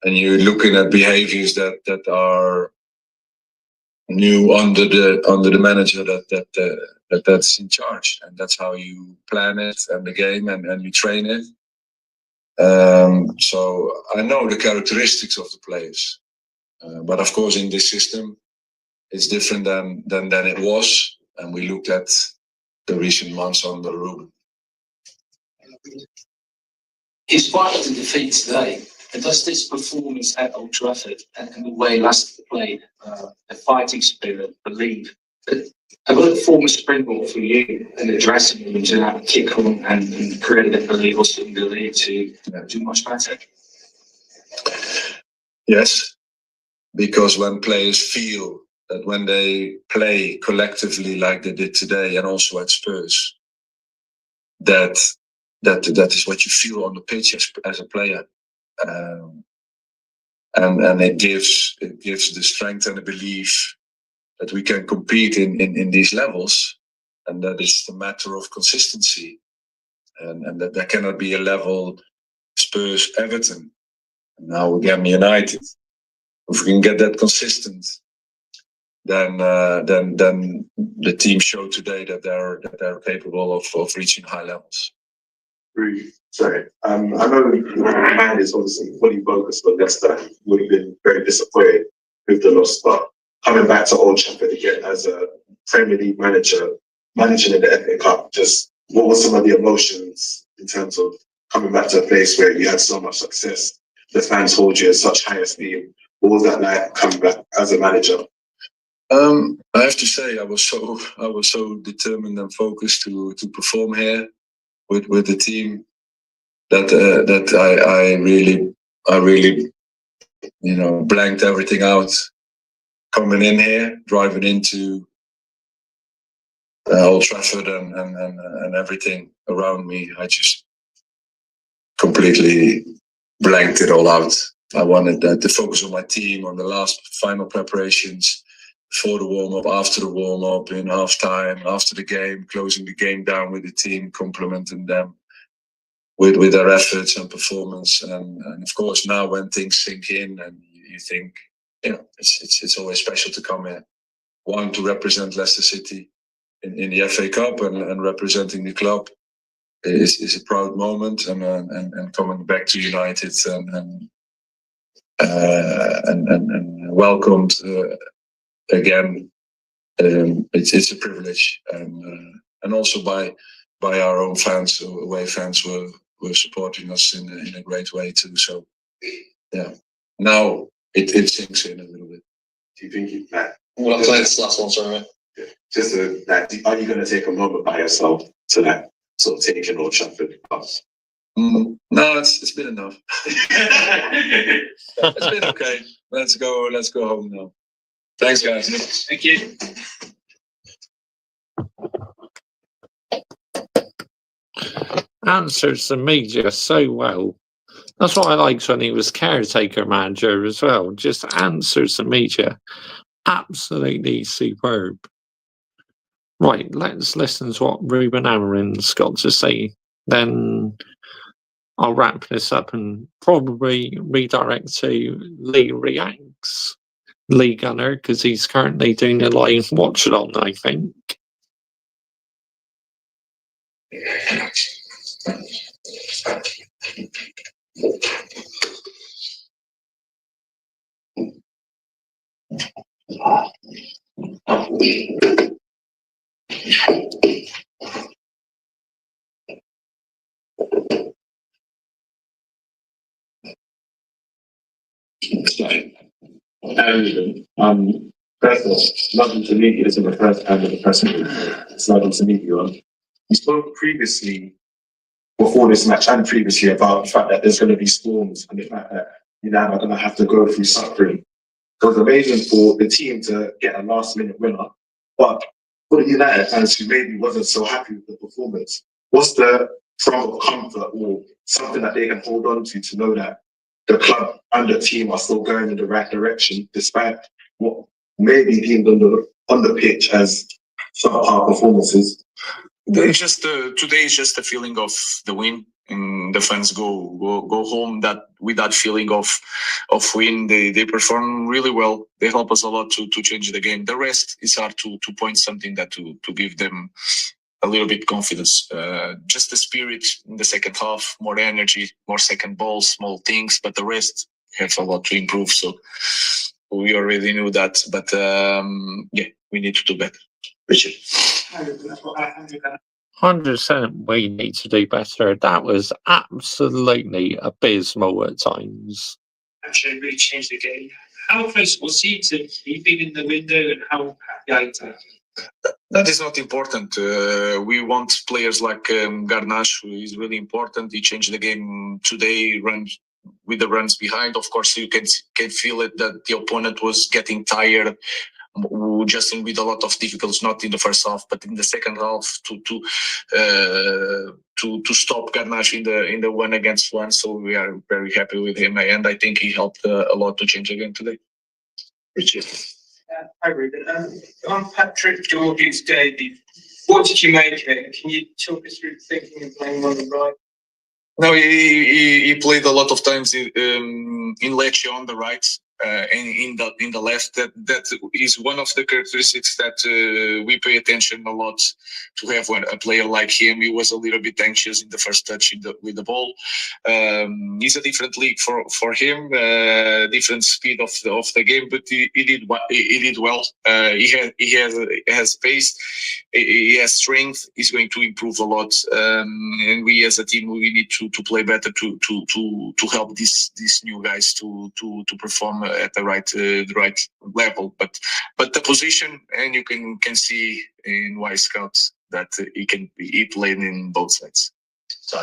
And you're looking at behaviors that are new under the manager that's in charge, and that's how you plan it and the game and you train it. So I know the characteristics of the players, but of course in this system it's different than it was, and we looked at the recent months under Ruben.
In spite of the defeat today, does this performance at Old Trafford and the way Leicester played, the fighting spirit, believe that a good form of springboard for you in the dressing room to have a kick on and create that belief or something believe to do much better?
Yes, because when players feel that when they play collectively like they did today and also at Spurs, that is what you feel on the pitch as a player. And it gives the strength and the belief that we can compete in these levels, and that it's a matter of consistency, and that there cannot be a level Spurs Everton, and now again United. If we can get that consistent, then the team showed today that they're capable of reaching high levels.
Sorry, I know the man is obviously fully focused on Leicester. Would have been very disappointed with the loss, but coming back to Old Trafford again as a Premier League manager, managing in the FA Cup, just what were some of the emotions in terms of coming back to a place where you had so much success, the fans hold you in such high esteem? What was that like coming back as a manager?
I have to say I was so determined and focused to perform here with the team that I really blanked everything out coming in here, driving into Old Trafford and everything around me. I just completely blanked it all out. I wanted to focus on my team, on the last final preparations, before the warm-up, after the warm-up, in half-time, after the game, closing the game down with the team, complimenting them with their efforts and performance. And of course, now when things sink in and you think, it's always special to come here. One, to represent Leicester City in the FA Cup and representing the club is a proud moment, and coming back to United and welcomed again. It's a privilege, and also by our own fans, away fans were supporting us in a great way too. So yeah, now it sinks in a little bit.
Do you think
Well, I'll play this last one, sorry.
Just that, are you going to take a moment by yourself to that sort of taking Old Trafford pass?
No, it's been enough. It's been okay. Let's go home now. Thanks, guys.
Thank you.
Answers the media so well. That's what I liked when he was caretaker manager as well. Just answers the media. Absolutely superb. Right, let's listen to what Ruben Amorim's got to say. Then I'll wrap this up and probably redirect to Lee Reacts, Lee Gunner, because he's currently doing a live watch along, I think.
First of all, lovely to meet you. This is the first time with the president. It's lovely to meet you. We spoke previously, before this match and previously, about the fact that there's going to be storms and the fact that United are going to have to go through suffering. It was amazing for the team to get a last-minute winner, but for the United fans who maybe wasn't so happy with the performance, what's the from comfort or something that they can hold on to know that the club and the team are still going in the right direction, despite what may be deemed on the pitch as subpar performances?
It's just today is just a feeling of the win, and the fans go home with that feeling of win. They perform really well. They help us a lot to change the game. The rest is hard to point something that to give them a little bit confidence. Just the spirit in the second half, more energy, more second balls, small things, but the rest have a lot to improve. So we already knew that, but yeah, we need to do better. Richard.
100% we need to do better. That was absolutely abysmal at times.
Actually, really changed the game. How close was he to you being in the window, and how happy are you to?
That is not important. We want players like Garnacho, who is really important. He changed the game today, run with the runs behind. Of course, you can feel it that the opponent was getting tired, just with a lot of difficulties, not in the first half, but in the second half to stop Garnacho in the 1-against-1. So we are very happy with him, and I think he helped a lot to change the game today. Richard.
Hi, Ruben. On Patrick George's debut, what did you make of it? Can you talk us through the thinking of playing on the right?
No, he played a lot of times in Lecce on the right, and in the left. That is one of the characteristics that we pay attention a lot to have when a player like him. He was a little bit anxious in the first touch with the ball. He's a different league for him, different speed of the game, but he did well. He has pace, he has strength. He's going to improve a lot, and we as a team we need to play better to help these new guys to perform at the right level. But the position, and you can see in Y Scouts that he played in both sides.
So,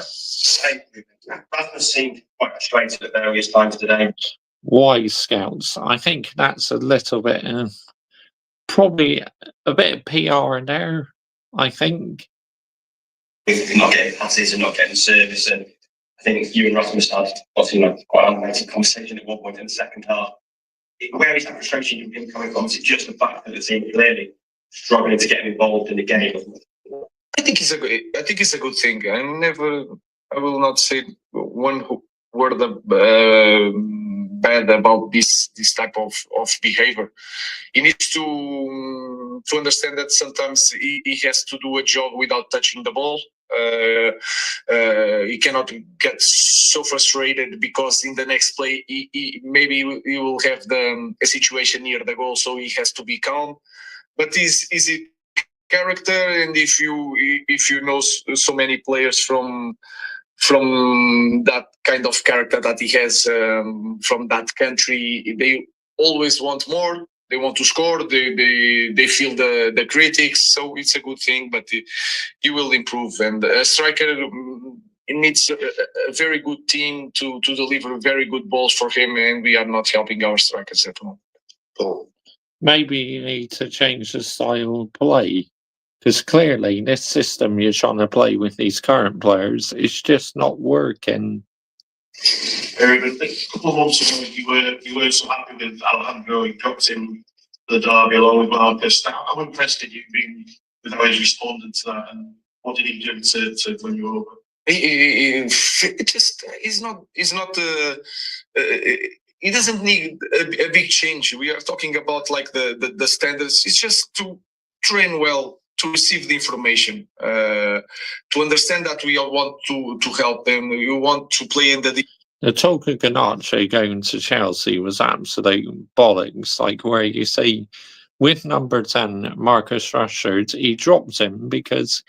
Rasmus seemed quite frustrated at various times today.
Y Scouts, I think that's a little bit, probably a bit of PR in there, I think.
Not getting passes and not getting service, and I think you and Rasmus had obviously quite an animated conversation at one point in the second half. Where is that frustration in him coming from? Is it just the fact that the team clearly struggling to get involved in the game?
I think it's a good thing. I will not say one word bad about this type of behavior. He needs to understand that sometimes he has to do a job without touching the ball. He cannot get so frustrated because in the next play he will have a situation near the goal, so he has to be calm. But is it character? And if you know so many players from that kind of character that he has from that country, they always want more. They want to score. They feel the critics, so it's a good thing. But he will improve. And a striker needs a very good team to deliver very good balls for him, and we are not helping our strikers at all.
Maybe you need to change the style of play, because clearly this system you're trying to play with these current players is just not working.
A couple of months ago, you were so happy with Alejandro. He dropped him the derby along with Marcus. How impressed did you be with how he responded to that, and what did he do to win you over?
It just is not. It doesn't need a big change. We are talking about like the standards. It's just to train well, to receive the information, to understand that we all want to help them. You want to play in the
talk of Garnacho going to Chelsea was absolute bollocks. Like where you see with number 10, Marcus Rashford, he dropped him because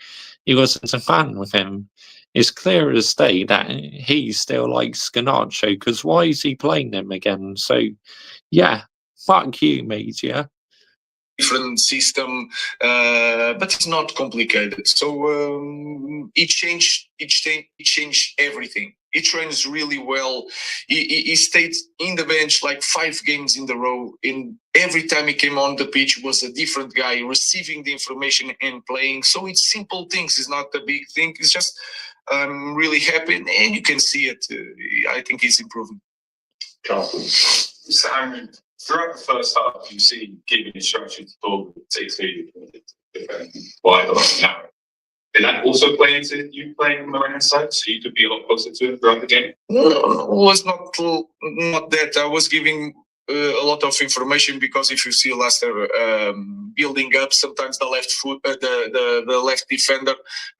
he wasn't a fan with him. It's clear as day that he still likes Garnacho, because why is he playing him again? So, yeah, fuck you, media.
Different system, but it's not complicated. So it changed everything. He trains really well. He stayed in the bench like 5 games in a row. In every time he came on the pitch was a different guy receiving the information and playing. So it's simple things. It's not a big thing. It's just I'm really happy, and you can see it. I think he's improving.
So, throughout the first half, you see giving instructions to particularly wide or narrow. Did that also play into you playing on the right hand side, so you could be a lot closer to it throughout the game?
No, it was not that. I was giving a lot of information, because if you see Leicester building up, sometimes the left foot, the left defender,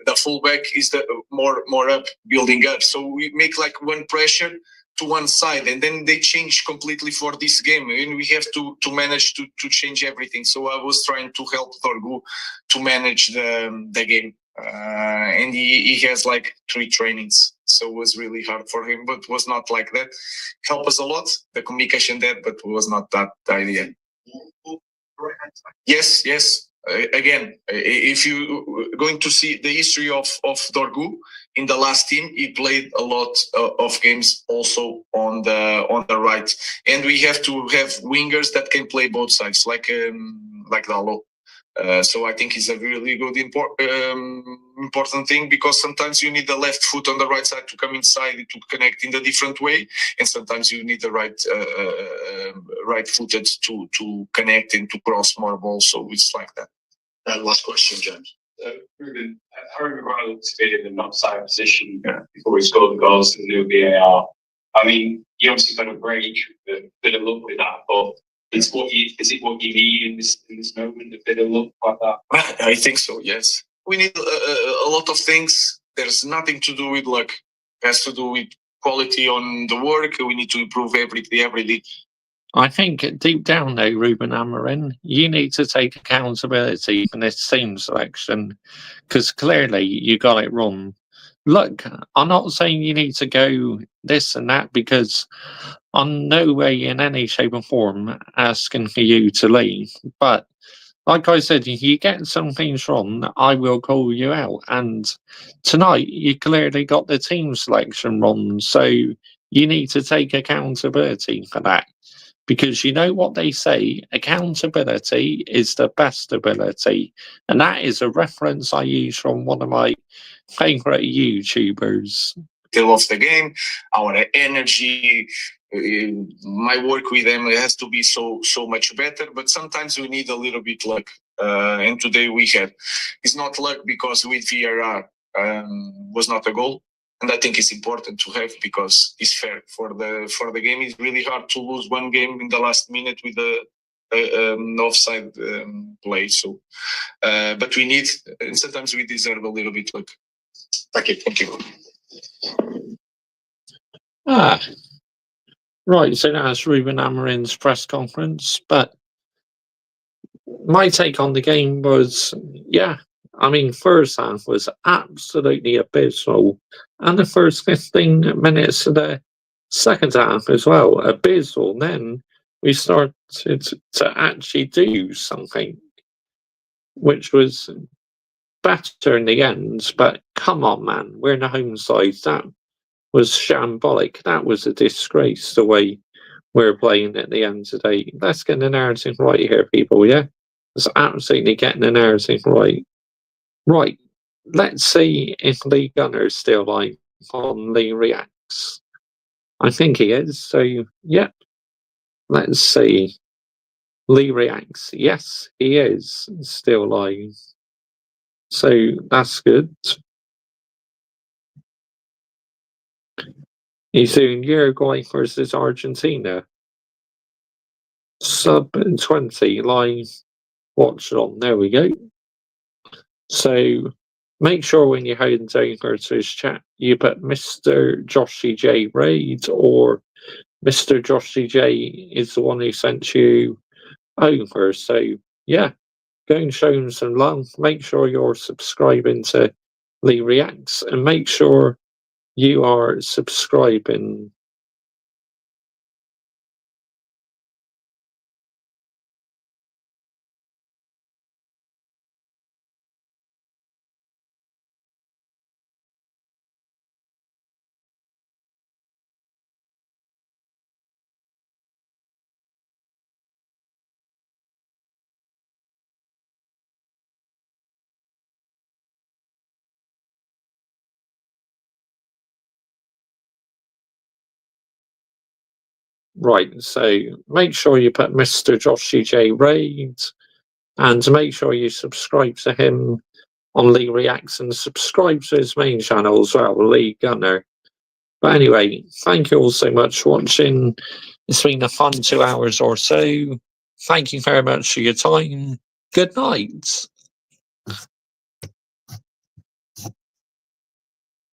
the fullback is the more up, building up. So we make like one pressure to one side, and then they change completely for this game, and we have to manage to change everything. So I was trying to help Dorgu to manage the game, and he has like 3 trainings, so it was really hard for him, but was not like that. Help us a lot, the communication there, but was not that the idea. Yes. Again, if you going to see the history of Dorgu in the last team, he played a lot of games also on the right, and we have to have wingers that can play both sides, like Dalo. So I think it's a really good important thing, because sometimes you need the left foot on the right side to come inside to connect in a different way, and sometimes you need the right footed to connect and to cross more balls. So it's like that.
Last question, James.
Ruben, Harry Maguire looked to be in an offside position before he scored the goals in the new VAR. I mean, you obviously got a break, a bit of luck with that, but is it what you need in this moment, a bit of luck like that?
I think so, yes. We need a lot of things. There's nothing to do with luck. It has to do with quality on the work. We need to improve every day.
I think deep down though, Ruben Amorim, you need to take accountability for this team selection, because clearly you got it wrong. Look, I'm not saying you need to go this and that, because I'm no way in any shape or form asking for you to leave. But like I said, if you get some things wrong, I will call you out. And tonight, you clearly got the team selection wrong. So you need to take accountability for that. Because you know what they say, accountability is the best ability. And that is a reference I use from one of my favourite YouTubers.
They love the game, our energy, my work with them has to be so much better, but sometimes we need a little bit luck. And today we had. It's not luck because with VAR was not a goal. And I think it's important to have, because it's fair for the game. It's really hard to lose one game in the last minute with the offside play. So, but we need, and sometimes we deserve a little bit luck. Thank you.
Right, so that's Ruben Amorim's press conference. But my take on the game was, I mean, first half was absolutely abysmal. And the first 15 minutes of the second half as well, abysmal. Then we start to actually do something, which was better in the end. But come on, man, we're in the home side. That was shambolic. That was a disgrace the way we're playing at the end of the day. Let's get the narrative right here, people, yeah? It's absolutely getting the narrative right. Right. Let's see if Lee Gunner's still live on Lee Reacts. I think he is, so yep. Let's see. Lee Reacts. Yes, he is still live. So that's good. He's doing Uruguay versus Argentina. Sub 20 live. Watch it on. There we go. So make sure when you're heading over to his chat, you put Mr. Joshy J Raid, or Mr. Joshy J is the one who sent you over. So yeah, go and show him some love. Make sure you're subscribing to Lee Reacts, and make sure you are subscribing. Right, so make sure you put Mr. Joshy J Raid, and make sure you subscribe to him on Lee Reacts, and subscribe to his main channel as well, Lee Gunner. But anyway, thank you all so much for watching. It's been a fun 2 hours or so. Thank you very much for your time. Good night.